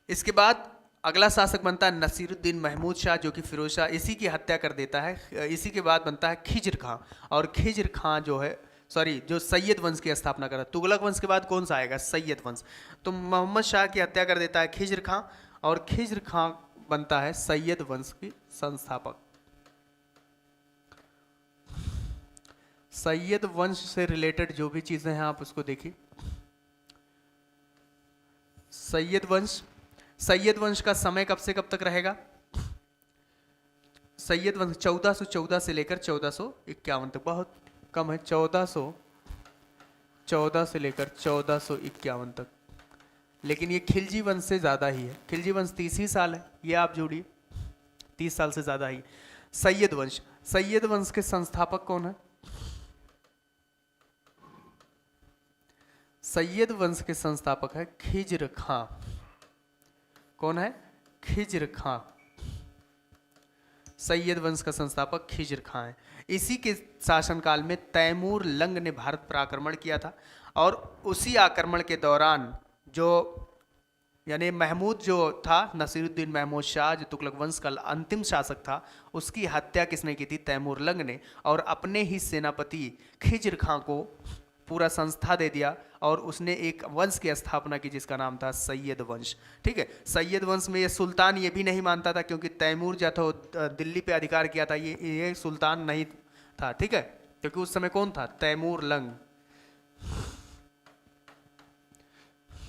इसके बाद अगला शासक बनता है नसीरुद्दीन महमूद शाह, जो कि फिरोज शाह इसी की हत्या कर देता है। इसी के बाद बनता है खिज्र खां, और खिज्र खां जो है, जो सैयद वंश की स्थापना करा। तुगलक वंश के बाद कौन सा आएगा? सैयद वंश। तो मोहम्मद शाह की हत्या कर देता है खिज्र खां, और खिज्र खां बनता है सैयद वंश की संस्थापक। सैयद वंश से रिलेटेड जो भी चीजें हैं आप उसको देखिए। सैयद वंश का समय कब से कब तक रहेगा? सैयद वंश 1414 से लेकर 1451 तक, बहुत कम है, 1414 से लेकर 1451 तक। लेकिन ये खिलजी वंश से ज़्यादा ही है। खिलजी वंश 30 ही साल है, ये आप जोड़िए, 30 साल से ज़्यादा ही। सैयद वंश के संस्थापक कौन है? सैयद वंश के संस्थापक है खिज्र खां। कौन है? खिज्र खां। सैयद वंश का संस्थापक खिज्र खां है। इसी के शासनकाल में तैमूर लंग ने भारत पर आक्रमण किया था, और उसी आक्रमण के दौरान जो यानी महमूद जो था, नसीरुद्दीन महमूद शाह, जो तुगलक वंश का अंतिम शासक था, उसकी हत्या किसने की थी? तैमूरलंग ने। और अपने ही सेनापति खिज्र खां को पूरा संस्था दे दिया और उसने एक वंश की स्थापना की जिसका नाम था सैयद वंश। ठीक है, सैयद वंश में ये सुल्तान ये भी नहीं मानता था, क्योंकि तैमूर जो था दिल्ली पे अधिकार किया था, ये सुल्तान नहीं था। ठीक है, क्योंकि उस समय कौन था? तैमूरलंग।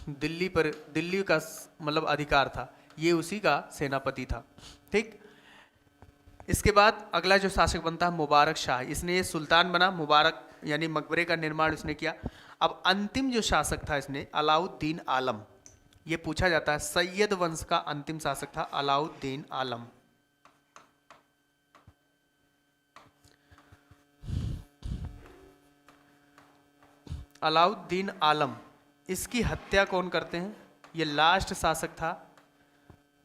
दिल्ली का मतलब अधिकार था, ये उसी का सेनापति था। ठीक, इसके बाद अगला जो शासक बनता है मुबारक शाह, इसने ये सुल्तान बना, मुबारक यानी मकबरे का निर्माण उसने किया। अब अंतिम जो शासक था इसने अलाउद्दीन आलम, ये पूछा जाता है सैयद वंश का अंतिम शासक था अलाउद्दीन आलम। अलाउद्दीन आलम, इसकी हत्या कौन करते हैं? ये लास्ट शासक था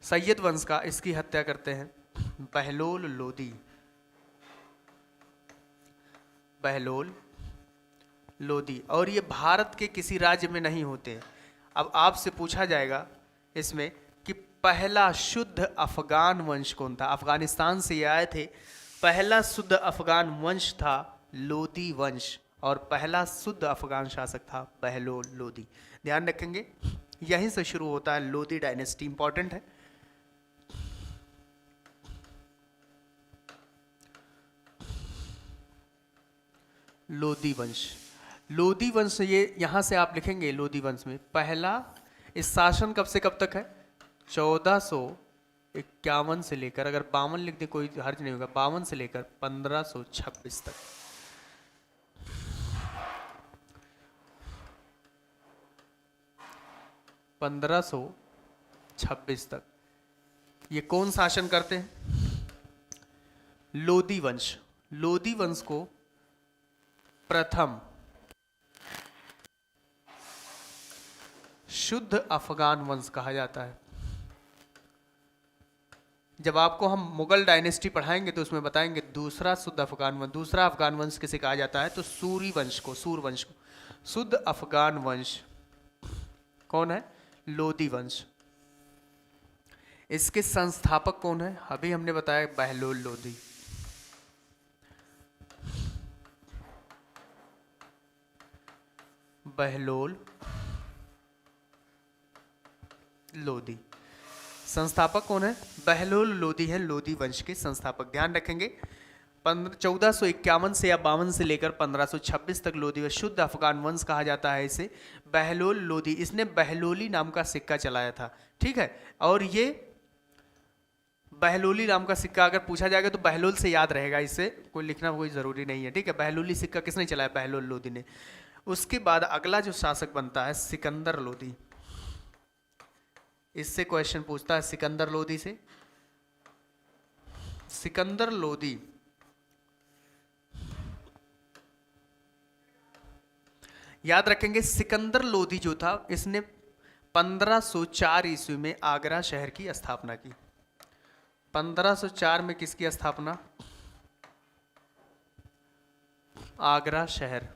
सैयद वंश का, इसकी हत्या करते हैं बहलोल लोदी। बहलोल लोदी, और ये भारत के किसी राज्य में नहीं होते। अब आपसे पूछा जाएगा इसमें कि पहला शुद्ध अफगान वंश कौन था? अफगानिस्तान से ये आए थे, पहला शुद्ध अफगान वंश था लोदी वंश, और पहला शुद्ध अफगान शासक था बहलोल लोदी। ध्यान रखेंगे, यहीं से शुरू होता है लोदी डायनेस्टी, इंपॉर्टेंट है। लोदी वंश, लोदी वंश, ये यहां से आप लिखेंगे लोदी वंश में पहला, इस शासन कब से कब तक है? 1451 से लेकर, अगर 52 लिख दे कोई हर्ज नहीं होगा, 52 से लेकर 1526 तक। पंद्रह सौ 26 तक ये कौन शासन करते हैं? लोदी वंश। लोदी वंश को प्रथम शुद्ध अफगान वंश कहा जाता है। जब आपको हम मुगल डायनेस्टी पढ़ाएंगे तो उसमें बताएंगे दूसरा शुद्ध अफगान वंश, दूसरा अफगान वंश किसे कहा जाता है? तो सूरी वंश को, सूर वंश को। शुद्ध अफगान वंश कौन है? लोदी वंश। इसके संस्थापक कौन है? अभी हमने बताया बहलोल लोदी। बहलोल लोदी, संस्थापक कौन है? बहलोल लोदी है लोदी वंश के संस्थापक। ध्यान रखेंगे 1451 से या 52 से लेकर 1526 तक लोदी वंश, शुद्ध अफगान वंश कहा जाता है इसे। बहलोल लोदी, इसने बहलोली नाम का सिक्का चलाया था। ठीक है, और ये बहलोली नाम का सिक्का अगर पूछा जाएगा तो बहलोल से याद रहेगा, इससे कोई लिखना कोई जरूरी नहीं है। ठीक है, बहलोली सिक्का किसने चलाया? बहलोल लोदी ने। उसके बाद अगला जो शासक बनता है सिकंदर लोदी। इससे क्वेश्चन पूछता है सिकंदर लोदी से। सिकंदर लोदी याद रखेंगे, सिकंदर लोदी जो था इसने 1504 ईस्वी में आगरा शहर की स्थापना की। 1504 में किसकी स्थापना? आगरा शहर।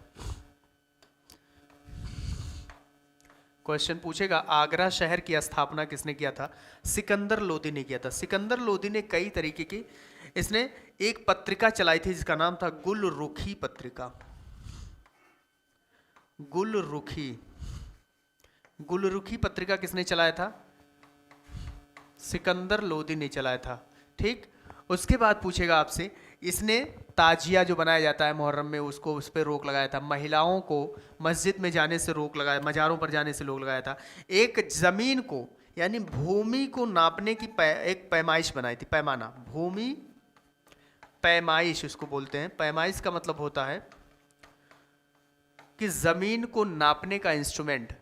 क्वेश्चन पूछेगा आगरा शहर की स्थापना किसने किया था? सिकंदर लोदी ने किया था। सिकंदर लोदी ने कई तरीके की, इसने एक पत्रिका चलाई थी जिसका नाम था गुलरुखी पत्रिका। गुलरुखी, गुलरुखी पत्रिका किसने चलाया था? सिकंदर लोदी ने चलाया था। ठीक, उसके बाद पूछेगा आपसे, इसने ताजिया जो बनाया जाता है मुहर्रम में, उसको उस पर रोक लगाया था। महिलाओं को मस्जिद में जाने से रोक लगाया, मज़ारों पर जाने से रोक लगाया था। एक ज़मीन को यानी भूमि को नापने की एक पैमाइश बनाई थी, पैमाना, भूमि पैमाइश उसको बोलते हैं। पैमाइश का मतलब होता है कि ज़मीन को नापने का इंस्ट्रूमेंट,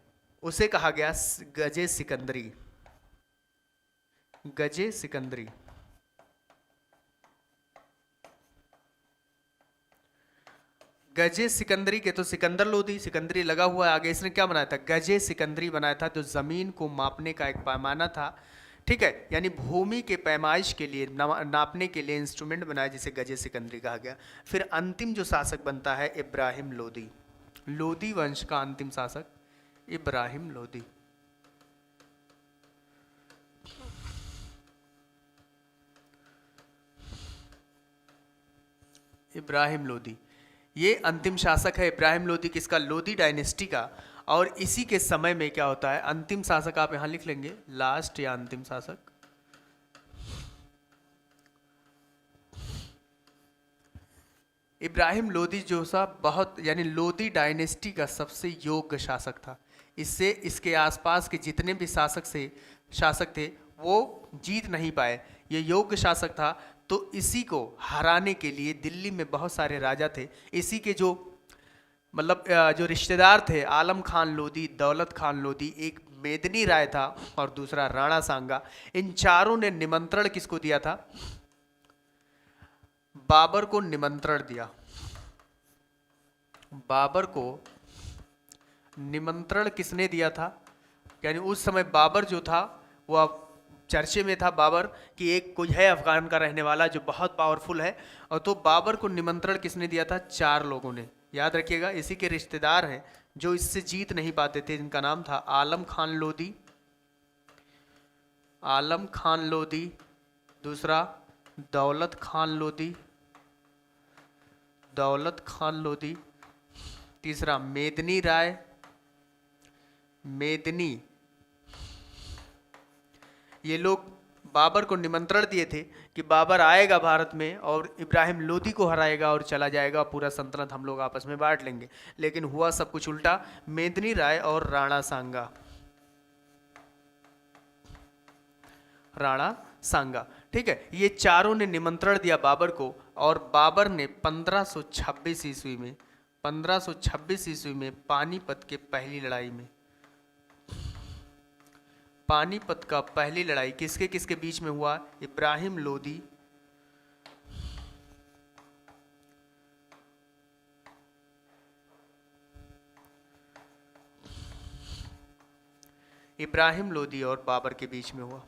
उसे कहा गया गजे सिकंदरी। गजे सिकंदरी। गजे सिकंदरी के तो सिकंदर लोदी, सिकंदरी लगा हुआ है आगे, इसने क्या बनाया था? गजे सिकंदरी बनाया था, जो जमीन को मापने का एक पैमाना था। ठीक है, यानी भूमि के पैमाइश के लिए, नापने के लिए इंस्ट्रूमेंट बनाया जिसे गजे सिकंदरी कहा गया। फिर अंतिम जो शासक बनता है इब्राहिम लोदी। लोदी वंश का अंतिम शासक इब्राहिम लोदी। इब्राहिम लोदी, ये अंतिम शासक है इब्राहिम लोदी किसका? लोदी डायनेस्टी का। और इसी के समय में क्या होता है, अंतिम शासक आप यहां लिख लेंगे, लास्ट या अंतिम शासक। इब्राहिम लोदी जो सा बहुत, यानी लोदी डायनेस्टी का सबसे योग्य शासक था। इससे इसके आसपास के जितने भी शासक थे वो जीत नहीं पाए। ये योग्य शासक था, तो इसी को हराने के लिए दिल्ली में बहुत सारे राजा थे। इसी के जो मतलब जो रिश्तेदार थे, आलम खान लोदी, दौलत खान लोदी, एक मेदनी राय था और दूसरा राणा सांगा। इन चारों ने निमंत्रण किसको दिया था? बाबर को निमंत्रण दिया। बाबर को निमंत्रण किसने दिया था? यानी उस समय बाबर जो था वो अब चर्चे में था, बाबर कि एक कोई है अफगान का रहने वाला जो बहुत पावरफुल है। और तो बाबर को निमंत्रण किसने दिया था? 4 लोगों ने। याद रखिएगा, इसी के रिश्तेदार हैं जो इससे जीत नहीं पाते थे, जिनका नाम था आलम खान लोदी, आलम खान लोदी, दूसरा दौलत खान लोदी, दौलत खान लोदी, तीसरा मेदनी राय, मेदनी। ये लोग बाबर को निमंत्रण दिए थे कि बाबर आएगा भारत में और इब्राहिम लोदी को हराएगा और चला जाएगा, पूरा सल्तनत हम लोग आपस में बांट लेंगे। लेकिन हुआ सब कुछ उल्टा। मेदनी राय और राणा सांगा, राणा सांगा, ठीक है, ये चारों ने निमंत्रण दिया बाबर को। और बाबर ने 1526 ईस्वी में, 1526 ईस्वी में पानीपत के पहली लड़ाई में, पानीपत का पहली लड़ाई किसके किसके बीच में हुआ? इब्राहिम लोदी, इब्राहिम लोदी और बाबर के बीच में हुआ,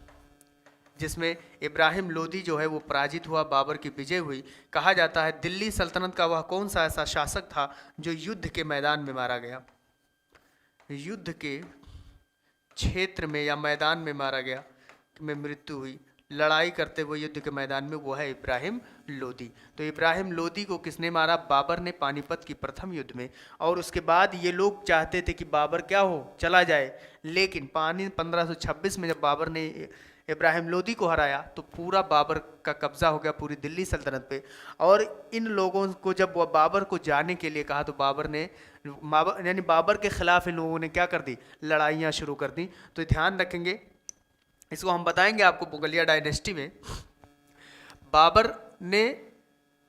जिसमें इब्राहिम लोदी जो है वो पराजित हुआ, बाबर की विजय हुई। कहा जाता है दिल्ली सल्तनत का वह कौन सा ऐसा शासक था जो युद्ध के मैदान में मारा गया? युद्ध के क्षेत्र में या मैदान में मारा गया, में मृत्यु हुई, लड़ाई करते हुए युद्ध के मैदान में, वो है इब्राहिम लोदी। तो इब्राहिम लोदी को किसने मारा? बाबर ने, पानीपत की प्रथम युद्ध में। और उसके बाद ये लोग चाहते थे कि बाबर क्या हो, चला जाए। लेकिन 1526 में जब बाबर ने इब्राहिम लोदी को हराया तो पूरा बाबर का कब्जा हो गया पूरी दिल्ली सल्तनत पे। और इन लोगों को जब वह बाबर को जाने के लिए कहा तो बाबर ने, यानी बाबर के खिलाफ इन लोगों ने क्या कर दी? लड़ाइयाँ शुरू कर दी। तो ध्यान रखेंगे, इसको हम बताएंगे आपको मुगलिया डायनेस्टी में। बाबर ने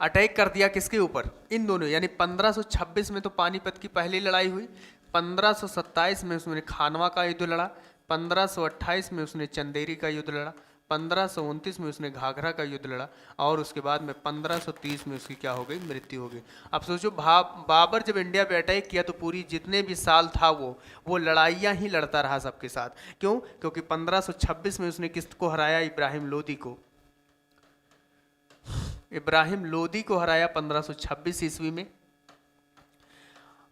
अटैक कर दिया किसके ऊपर? इन दोनों, यानी 1526 में तो पानीपत की पहली लड़ाई हुई, 1527 में उसने खानवा का युद्ध लड़ा, 1528 में उसने चंदेरी का युद्ध लड़ा, 1529 में उसने घाघरा का युद्ध लड़ा, और उसके बाद में 1530 में उसकी क्या हो गई? मृत्यु हो गई। अब सोचो, बाबर जब इंडिया पे अटैक किया तो पूरी जितने भी साल था वो लड़ाइयाँ ही लड़ता रहा सबके साथ। क्यों? क्योंकि 1526 में उसने किसको हराया? इब्राहिम लोदी को। इब्राहिम लोदी को हराया 1526 ईस्वी में।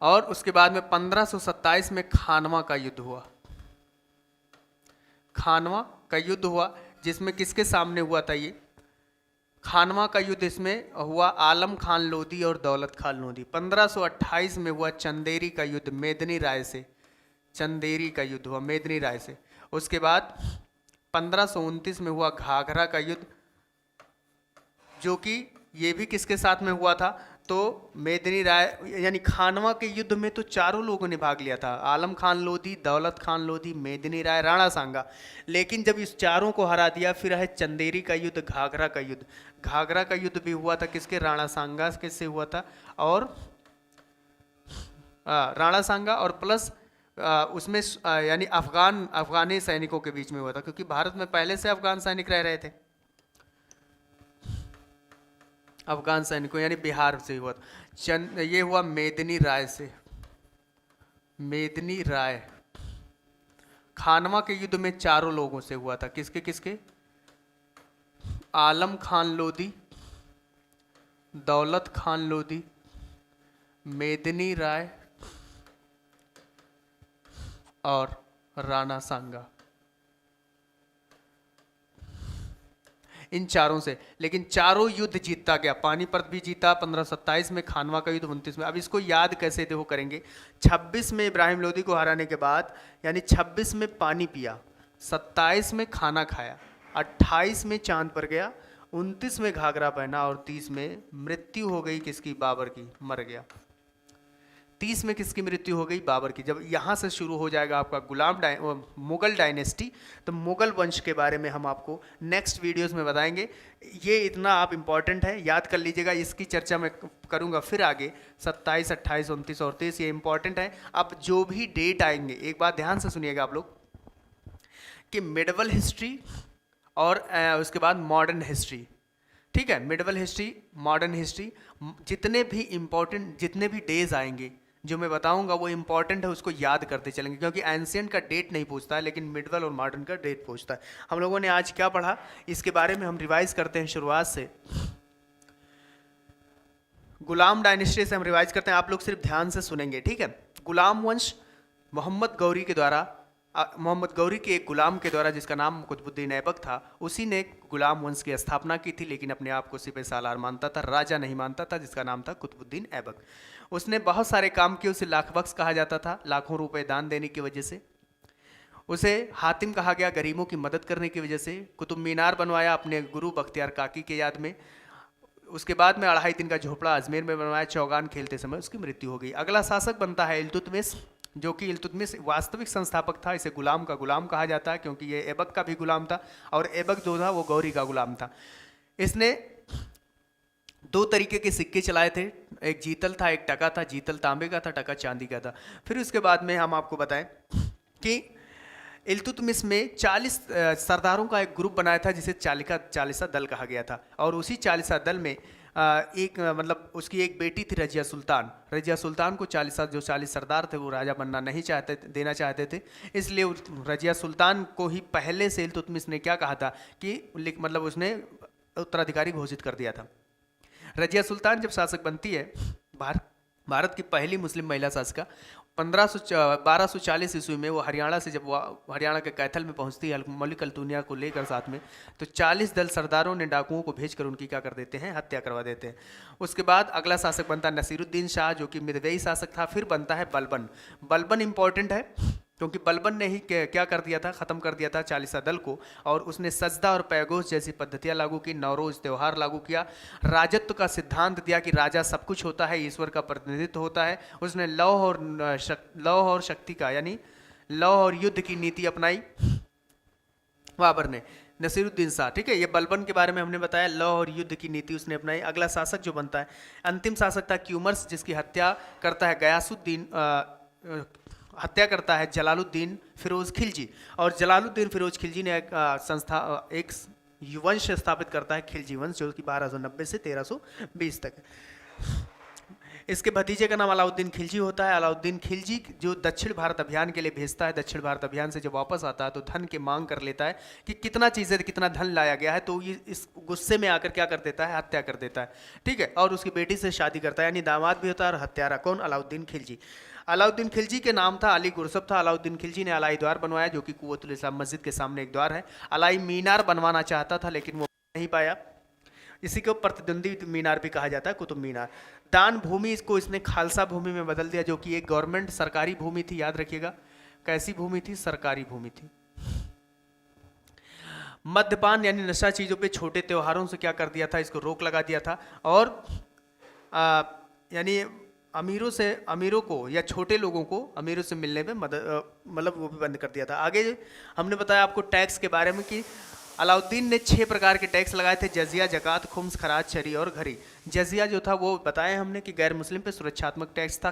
और उसके बाद में 1527 में खानवा का युद्ध हुआ, खानवा का युद्ध हुआ, जिसमें किसके सामने हुआ था? ये खानवा का युद्ध इसमें हुआ आलम खान लोदी और दौलत खान लोदी। 1528 में हुआ चंदेरी का युद्ध मेदनी राय से, चंदेरी का युद्ध हुआ मेदनी राय से। उसके बाद 1529 में हुआ घाघरा का युद्ध, जो कि ये भी किसके साथ में हुआ था? तो मेदनी राय, यानी खानवा के युद्ध में तो चारों लोगों ने भाग लिया था, आलम खान लोदी, दौलत खान लोदी, मेदनी राय, राणा सांगा। लेकिन जब इस चारों को हरा दिया, फिर है चंदेरी का युद्ध, घाघरा का युद्ध। घाघरा का युद्ध भी हुआ था किसके? राणा सांगा के से हुआ था। और राणा सांगा और प्लस उसमें यानी अफगानी सैनिकों के बीच में हुआ था, क्योंकि भारत में पहले से अफगान सैनिक रह रहे थे। अफगान सैनिकों यानी बिहार से हुआ था। ये हुआ मेदनी राय से, मेदनी राय। खानवा के युद्ध में चारों लोगों से हुआ था, किसके किसके? आलम खान लोदी, दौलत खान लोदी, मेदनी राय और राणा सांगा। इन चारों से, लेकिन चारों युद्ध जीतता गया। पानीपत भी जीता 1527 में, खानवा का युद्ध 29 में। अब इसको याद कैसे देखो करेंगे, 26 में इब्राहिम लोदी को हराने के बाद, यानी 26 में पानी पिया, 27 में खाना खाया, 28 में चांद पर गया, 29 में घाघरा पहना और 30 में मृत्यु हो गई किसकी, बाबर की, मर गया। 30 में किसकी मृत्यु हो गई, बाबर की। जब यहाँ से शुरू हो जाएगा आपका मुगल डायनेस्टी, तो मुगल वंश के बारे में हम आपको नेक्स्ट वीडियोस में बताएंगे। ये इतना आप इम्पॉर्टेंट है, याद कर लीजिएगा, इसकी चर्चा मैं करूँगा फिर आगे। 27, 28, 29 और 30 ये इंपॉर्टेंट है। अब जो भी डेट आएंगे, एक बात ध्यान से सुनिएगा आप लोग, कि मिडवल हिस्ट्री और उसके बाद मॉडर्न हिस्ट्री, ठीक है, मिडवल हिस्ट्री, मॉडर्न हिस्ट्री, जितने भी इंपॉर्टेंट, जितने भी डेज आएंगे जो मैं बताऊंगा वो इंपॉर्टेंट है, उसको याद करते चलेंगे, क्योंकि एंशिएंट का डेट नहीं पूछता है, लेकिन मिडवल और मॉडर्न का डेट पूछता है। हम लोगों ने आज क्या पढ़ा, इसके बारे में हम रिवाइज करते हैं शुरुआत से। गुलाम डायनेस्टी से हम रिवाइज करते हैं, आप लोग सिर्फ ध्यान से सुनेंगे, ठीक है। गुलाम वंश मोहम्मद गौरी के द्वारा, मोहम्मद गौरी के एक गुलाम के द्वारा, जिसका नाम कुतुबुद्दीन ऐबक था, उसी ने गुलाम वंश की स्थापना की थी, लेकिन अपने आप को सिपह सालार मानता था, राजा नहीं मानता था, जिसका नाम था कुतुबुद्दीन ऐबक। उसने बहुत सारे काम किए, उसे लाख बख्श कहा जाता था, लाखों रुपए दान देने की वजह से। उसे हातिम कहा गया गरीबों की मदद करने की वजह से। कुतुब मीनार बनवाया अपने गुरु बख्तियार काकी के याद में। उसके बाद में 2.5 दिन का झोपड़ा अजमेर में बनवाया, चौगान खेलते समय उसकी मृत्यु हो गई। अगला शासक बनता है इल्तुतमिश, जो कि इल्तुतमिश वास्तविक संस्थापक था। इसे गुलाम का गुलाम कहा जाता है, क्योंकि ये ऐबक का भी गुलाम था, और ऐबक जो था वो गौरी का गुलाम था। इसने 2 तरीके के सिक्के चलाए थे, एक जीतल था, एक टका था। जीतल तांबे का था, टका चांदी का था। फिर उसके बाद में हम आपको बताएं कि इल्तुतमिश में 40 सरदारों का एक ग्रुप बनाया था, जिसे चालीसा दल कहा गया था। और उसी चालीसा दल में मतलब उसकी एक बेटी थी रजिया सुल्तान। रजिया सुल्तान को 40 सरदार थे वो राजा बनना नहीं देना चाहते थे, इसलिए रजिया सुल्तान को ही पहले से इल्तुतमिश ने क्या कहा था कि मतलब उसने उत्तराधिकारी घोषित कर दिया था। रजिया सुल्तान जब शासक बनती है, भारत की पहली मुस्लिम महिला शासिका, 1240 ईस्वी में वो हरियाणा से, जब वो हरियाणा के कैथल में पहुंचती है मलिक अल्तुनिया को लेकर साथ में, तो 40 दल सरदारों ने डाकुओं को भेजकर उनकी क्या कर देते हैं, हत्या करवा देते हैं। उसके बाद अगला शासक बनता है नसीरुद्दीन शाह, जो कि मितवेई शासक था। फिर बनता है बलबन। बलबन इंपॉर्टेंट है, क्योंकि बलबन ने ही क्या कर दिया था, ख़त्म कर दिया था चालीसा दल को, और उसने सजदा और पैगोश जैसी पद्धतियाँ लागू की, नवरोज़ त्यौहार लागू किया, राजत्व का सिद्धांत दिया कि राजा सब कुछ होता है, ईश्वर का प्रतिनिधित्व होता है। उसने लौह और शक्ति का, यानी लौह और युद्ध की नीति अपनाई बाबर ने। नसीरुद्दीन शाह, ठीक है, ये बलबन के बारे में हमने बताया, लौह और युद्ध की नीति उसने अपनाई। अगला शासक जो बनता है, अंतिम शासक था क्यूमर्स, जिसकी हत्या करता है गयासुद्दीन, हत्या करता है जलालुद्दीन फिरोज खिलजी। और जलालुद्दीन फिरोज खिलजी ने एक वंश स्थापित करता है, खिलजी वंश, जो कि 1290 से 1320 तक है। इसके भतीजे का नाम अलाउद्दीन खिलजी होता है। अलाउद्दीन खिलजी जो दक्षिण भारत अभियान के लिए भेजता है, दक्षिण भारत अभियान से जब वापस आता है तो धन की मांग कर लेता है कि कितना चीज़ें, कितना धन लाया गया है, तो ये इस गुस्से में आकर क्या कर देता है, हत्या कर देता है, ठीक है। और उसकी बेटी से शादी करता है, यानी दामाद भी होता है और हत्यारा कौन, अलाउद्दीन खिलजी। अलाउद्दीन खिलजी के नाम था अली गुरसब था। अलाउद्दीन खिलजी ने अलाई द्वार बनवाया, जो कि कुव्वतुल इस्लाम मस्जिद के सामने एक द्वार है। अलाई मीनार बनवाना चाहता था, लेकिन वो नहीं पाया। इसी को प्रतिद्वंदी मीनार भी कहा जाता है, कुतुब मीनार। दान भूमि, इसको इसने खालसा भूमि में बदल दिया, जो कि एक गवर्नमेंट सरकारी भूमि थी, याद रखिएगा। कैसी भूमि थी, सरकारी भूमि थी। मद्यपान यानी नशा चीज़ों पे छोटे त्योहारों से क्या कर दिया था, इसको रोक लगा दिया था। और यानी अमीरों को या छोटे लोगों को अमीरों से मिलने में मतलब वो भी बंद कर दिया था। आगे हमने बताया आपको टैक्स के बारे में कि अलाउद्दीन ने 6 प्रकार के टैक्स लगाए थे, जजिया, जकात, खुम्स, खराज, चरी और घरी। जजिया जो था वो बताया हमने कि गैर मुस्लिम पे सुरक्षात्मक टैक्स था।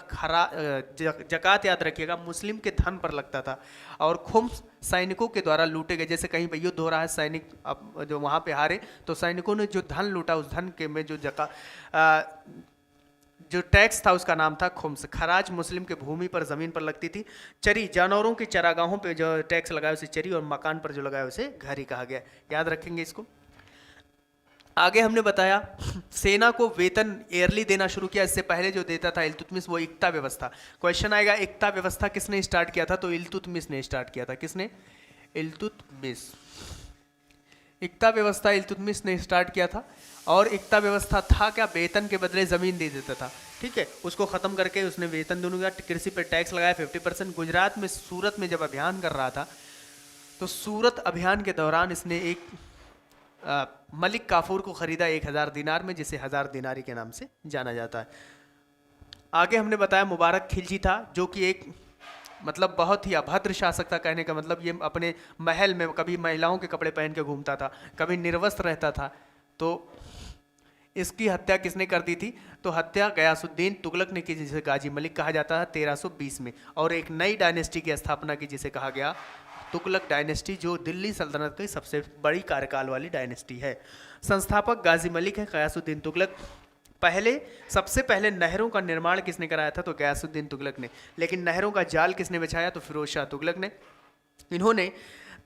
जकात याद रखिएगा मुस्लिम के धन पर लगता था। और खुम्स सैनिकों के द्वारा लूटे गए, जैसे कहीं पर युद्ध हो रहा है, सैनिक जो वहाँ पे हारे, तो सैनिकों ने जो धन लूटा, उस धन के में जो टैक्स था उसका नाम था खुम्स। खराज मुस्लिम के भूमि पर, ज़मीन पर लगती थी। चरी जानवरों की चरागाहों पे जो टैक्स लगाया उसे चरी, और मकान पर जो लगाया उसे घरी कहा गया, याद रखेंगे इसको। आगे हमने बताया सेना को वेतन ईयरली देना शुरू किया। इससे पहले जो देता था इल्तुतमिश, वो इक्ता व्यवस्था। क्वेश्चन आएगा इक्ता व्यवस्था किसने स्टार्ट किया था, तो इल्तुतमिश ने स्टार्ट किया था। किसने, इल्तुतमिश। एकता व्यवस्था इल्तुतमिश ने स्टार्ट किया था। और एकता व्यवस्था था क्या, वेतन के बदले ज़मीन दे देता था, ठीक है। उसको ख़त्म करके उसने वेतन दूंगा, कृषि पर टैक्स लगाया 50%। गुजरात में सूरत में जब अभियान कर रहा था तो सूरत अभियान के दौरान इसने एक मलिक काफूर को खरीदा 1000 दिनार में, जिसे 1000 दिनारी के नाम से जाना जाता है। आगे हमने बताया मुबारक खिलजी था, जो कि एक मतलब बहुत ही अभद्र शासक था। कहने का मतलब ये अपने महल में कभी महिलाओं के कपड़े पहन के घूमता था, कभी निर्वस्त्र रहता था। तो इसकी हत्या किसने कर दी थी, तो हत्या गयासुद्दीन तुगलक ने की, जिसे गाजी मलिक कहा जाता है 1320 में। और एक नई डायनेस्टी की स्थापना की जिसे कहा गया तुगलक डायनेस्टी, जो दिल्ली सल्तनत की सबसे बड़ी कार्यकाल वाली डायनेस्टी है। संस्थापक गाजी मलिक है गयासुद्दीन तुगलक। सबसे पहले नहरों का निर्माण किसने कराया था, तो गयासुद्दीन तुगलक ने। लेकिन नहरों का जाल किसने बिछाया, तो फिरोज शाह तुगलक ने। इन्होंने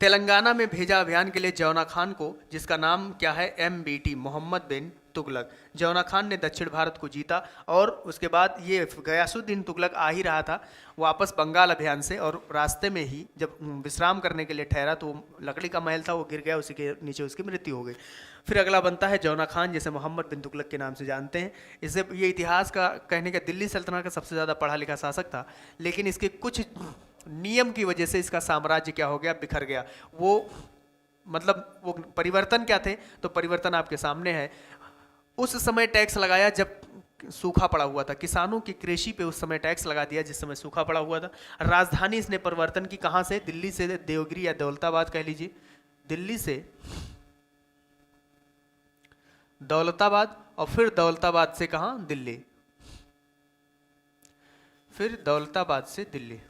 तेलंगाना में भेजा अभियान के लिए जौना खान को, जिसका नाम क्या है, MBT, मोहम्मद बिन तुगलक। जौना खान ने दक्षिण भारत को जीता और उसके बाद ये गयासुद्दीन तुगलक आ ही रहा था वापस बंगाल अभियान से, और रास्ते में ही जब विश्राम करने के लिए ठहरा तो लकड़ी का महल था, वो गिर गया, उसी के नीचे उसकी मृत्यु हो गई। फिर अगला बनता है जौना खान, जिसे मोहम्मद बिन तुगलक के नाम से जानते हैं। इसे ये इतिहास का कहने का दिल्ली सल्तनत का सबसे ज़्यादा पढ़ा लिखा शासक था, लेकिन इसके कुछ नियम की वजह से इसका साम्राज्य क्या हो गया, बिखर गया। वो मतलब वो परिवर्तन क्या थे, तो परिवर्तन आपके सामने है। उस समय टैक्स लगाया जब सूखा पड़ा हुआ था, किसानों की कृषि पे उस समय टैक्स लगा दिया जिस समय सूखा पड़ा हुआ था। राजधानी इसने परिवर्तन की कहाँ से, दिल्ली से देवगिरी या दौलताबाद कह लीजिए, दिल्ली से दौलताबाद, और फिर दौलताबाद से कहाँ, दिल्ली, फिर दौलताबाद से दिल्ली,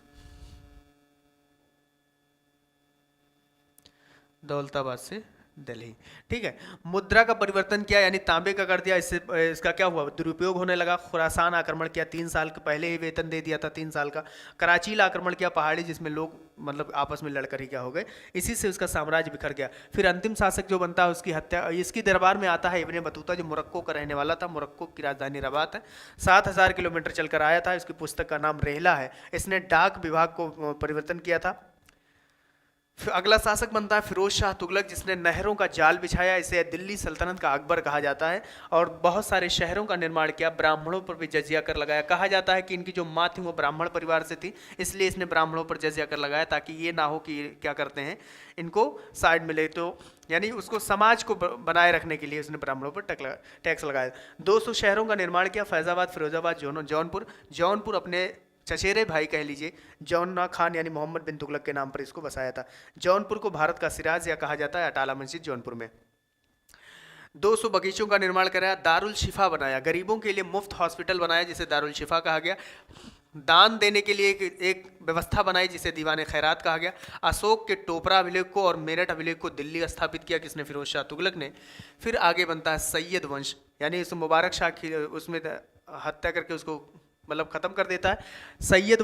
दौलताबाद से दिल्ली, ठीक है। मुद्रा का परिवर्तन किया, यानी तांबे का कर दिया। इससे इसका क्या हुआ, दुरुपयोग होने लगा। खुरासान आक्रमण किया, 3 साल के पहले ही वेतन दे दिया था, 3 साल का। कराची आक्रमण किया, पहाड़ी, जिसमें लोग मतलब आपस में लड़कर ही क्या हो गए, इसी से उसका साम्राज्य बिखर गया। फिर अंतिम शासक जो बनता है उसकी हत्या, इसकी दरबार में आता है इब्ने बतूता, जो मोरक्को का रहने वाला था। मोरक्को की राजधानी रबात है। 7000 किलोमीटर चलकर आया था। इसकी पुस्तक का नाम रेहला है। इसने डाक विभाग को परिवर्तन किया था। फिर अगला शासक बनता है फिरोज शाह तुगलक, जिसने नहरों का जाल बिछाया। इसे दिल्ली सल्तनत का अकबर कहा जाता है। और बहुत सारे शहरों का निर्माण किया, ब्राह्मणों पर भी जजिया कर लगाया। कहा जाता है कि इनकी जो माँ थी वो ब्राह्मण परिवार से थी, इसलिए इसने ब्राह्मणों पर जजिया कर लगाया, ताकि ये ना हो कि क्या करते हैं, इनको साइड मिले। तो यानी उसको समाज को बनाए रखने के लिए उसने ब्राह्मणों पर टैक्स लगाया। 200 शहरों का निर्माण किया, फैजाबाद, फिरोजाबाद, जौनपुर अपने चचेरे भाई कह लीजिए जौना खान यानी मोहम्मद बिन तुगलक के नाम पर इसको बसाया था। जौनपुर को भारत का सिराज या कहा जाता है, अटाला मस्जिद जौनपुर में। 200 बगीचों का निर्माण कराया। दारुल शिफा बनाया, गरीबों के लिए मुफ्त हॉस्पिटल बनाया, जिसे दारुल शिफा कहा गया। दान देने के लिए एक व्यवस्था बनाई, जिसे दीवान खैरात कहा गया। अशोक के टोपरा अभिलेख को और मेरठ अभिलेख को दिल्ली स्थापित किया, किसने, फिरोज शाह तुगलक ने। फिर आगे बनता है सैयद वंश, यानी इस मुबारक शाह की उसमें हत्या करके उसको मतलब खत्म कर देता है। सैयद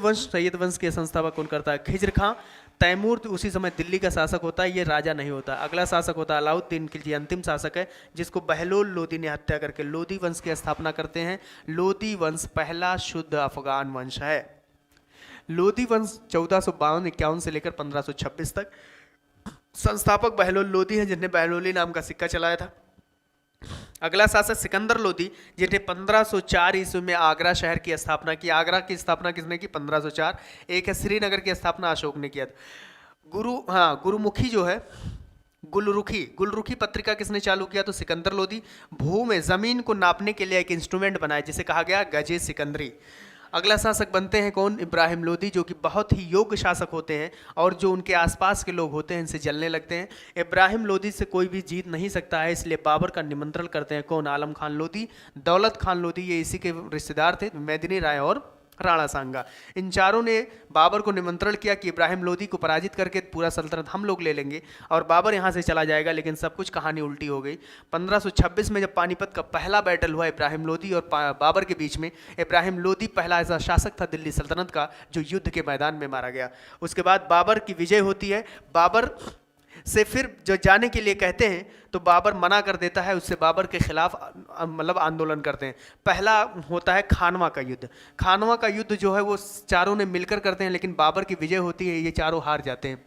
वंश के संस्थापक कौन करता है, खिज्र खां। तैमूर उसी समय दिल्ली का शासक होता है, ये राजा नहीं होता। अगला शासक होता है अलाउद्दीन खिलजी, अंतिम शासक है, जिसको बहलोल लोदी ने हत्या करके लोदी वंश की स्थापना करते हैं। लोदी वंश पहला शुद्ध अफगान वंश है। लोदी वंश 1452-51 से लेकर 1526 तक। संस्थापक बहलोल लोदी हैं, जिन्हें बहलोली नाम का सिक्का चलाया था। अगला शासक सिकंदर लोदी, जिन्हें 1504 ईस्वी में आगरा शहर की स्थापना की। आगरा की स्थापना किसने की, 1504। एक है श्रीनगर की स्थापना अशोक ने किया था। गुरुमुखी जो है, गुलरुखी पत्रिका किसने चालू किया, तो सिकंदर लोदी। भू में जमीन को नापने के लिए एक इंस्ट्रूमेंट बनाया, जिसे कहा गया गजे सिकंदरी। अगला शासक बनते हैं कौन, इब्राहिम लोदी, जो कि बहुत ही योग्य शासक होते हैं और जो उनके आसपास के लोग होते हैं इनसे जलने लगते हैं। इब्राहिम लोदी से कोई भी जीत नहीं सकता है, इसलिए बाबर का निमंत्रण करते हैं कौन, आलम खान लोदी। दौलत खान लोदी, ये इसी के रिश्तेदार थे, मेदिनी राय और राणा सांगा। इन चारों ने बाबर को निमंत्रण किया कि इब्राहिम लोदी को पराजित करके पूरा सल्तनत हम लोग ले लेंगे और बाबर यहाँ से चला जाएगा, लेकिन सब कुछ कहानी उल्टी हो गई। 1526 में जब पानीपत का पहला बैटल हुआ इब्राहिम लोदी और बाबर के बीच में, इब्राहिम लोदी पहला ऐसा शासक था दिल्ली सल्तनत का जो युद्ध के मैदान में मारा गया। उसके बाद बाबर की विजय होती है। बाबर से फिर जो जाने के लिए कहते हैं तो बाबर मना कर देता है, उससे बाबर के खिलाफ मतलब आंदोलन करते हैं। पहला होता है खानवा का युद्ध। खानवा का युद्ध जो है वो चारों ने मिलकर करते हैं, लेकिन बाबर की विजय होती है, ये चारों हार जाते हैं।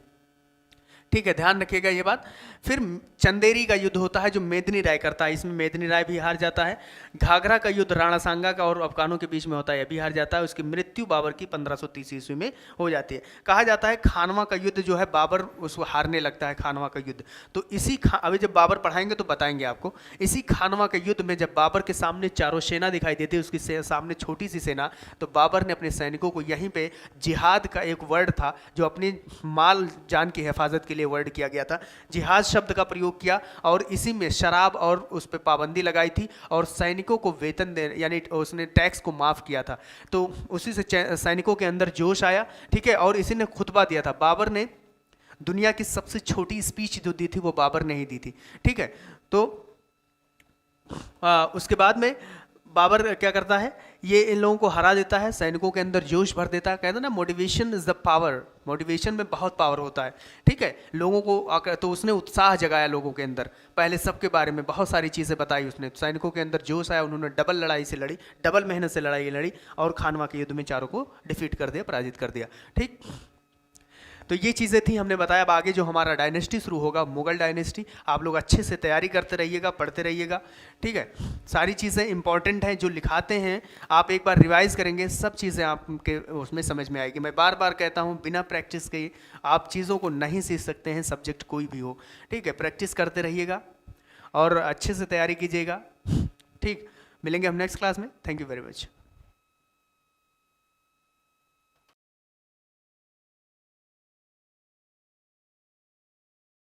ठीक है, ध्यान रखिएगा ये बात। फिर चंदेरी का युद्ध होता है जो मेदिनी राय करता है, इसमें मेदिनी राय भी हार जाता है। घाघरा का युद्ध राणा सांगा का और अफगानों के बीच में होता है, यह भी हार जाता है। उसकी मृत्यु बाबर की 1530 ईस्वी में हो जाती है। कहा जाता है खानवा का युद्ध जो है बाबर उसको हारने लगता है, खानवा का युद्ध। तो इसी अभी जब बाबर पढ़ाएंगे तो बताएंगे आपको। इसी खानवा के युद्ध में जब बाबर के सामने चारों सेना दिखाई देती है, उसकी सामने छोटी सी सेना, तो बाबर ने अपने सैनिकों को यहीं पे जिहाद का एक वर्ड था जो अपनी माल जान की हिफाजत के लिए वर्ड किया गया था, जिहाद शब्द का प्रयोग किया और इसी में शराब और उस पर पाबंदी लगाई थी और सैनिकों को वेतन दे यानी उसने टैक्स को माफ़ किया था। तो उसी से सैनिकों के अंदर जोश आया, ठीक है। और इसी ने खुतबा दिया था। बाबर ने दुनिया की सबसे छोटी स्पीच जो दी थी वो बाबर ने ही दी थी, ठीक है। तो उसके बाद में बाबर क्या करता है, ये इन लोगों को हरा देता है, सैनिकों के अंदर जोश भर देता है। कहते हैं ना motivation is the power, motivation में बहुत पावर होता है, ठीक है। लोगों को तो उसने उत्साह जगाया लोगों के अंदर, पहले सबके बारे में बहुत सारी चीज़ें बताई उसने, सैनिकों के अंदर जोश आया, उन्होंने डबल लड़ाई से लड़ी, डबल मेहनत से लड़ाई लड़ी और खानवा के युद्ध में चारों को डिफीट कर दिया, पराजित कर दिया, ठीक। तो ये चीज़ें थी, हमने बताया। अब आगे जो हमारा डायनेस्टी शुरू होगा, मुगल डायनेस्टी, आप लोग अच्छे से तैयारी करते रहिएगा, पढ़ते रहिएगा, ठीक है। सारी चीज़ें इंपॉर्टेंट हैं, जो लिखाते हैं आप एक बार रिवाइज करेंगे, सब चीज़ें आपके उसमें समझ में आएगी। मैं बार बार कहता हूँ बिना प्रैक्टिस के आप चीज़ों को नहीं सीख सकते हैं, सब्जेक्ट कोई भी हो, ठीक है। प्रैक्टिस करते रहिएगा और अच्छे से तैयारी कीजिएगा, ठीक। मिलेंगे हम नेक्स्ट क्लास में। Thank you very much.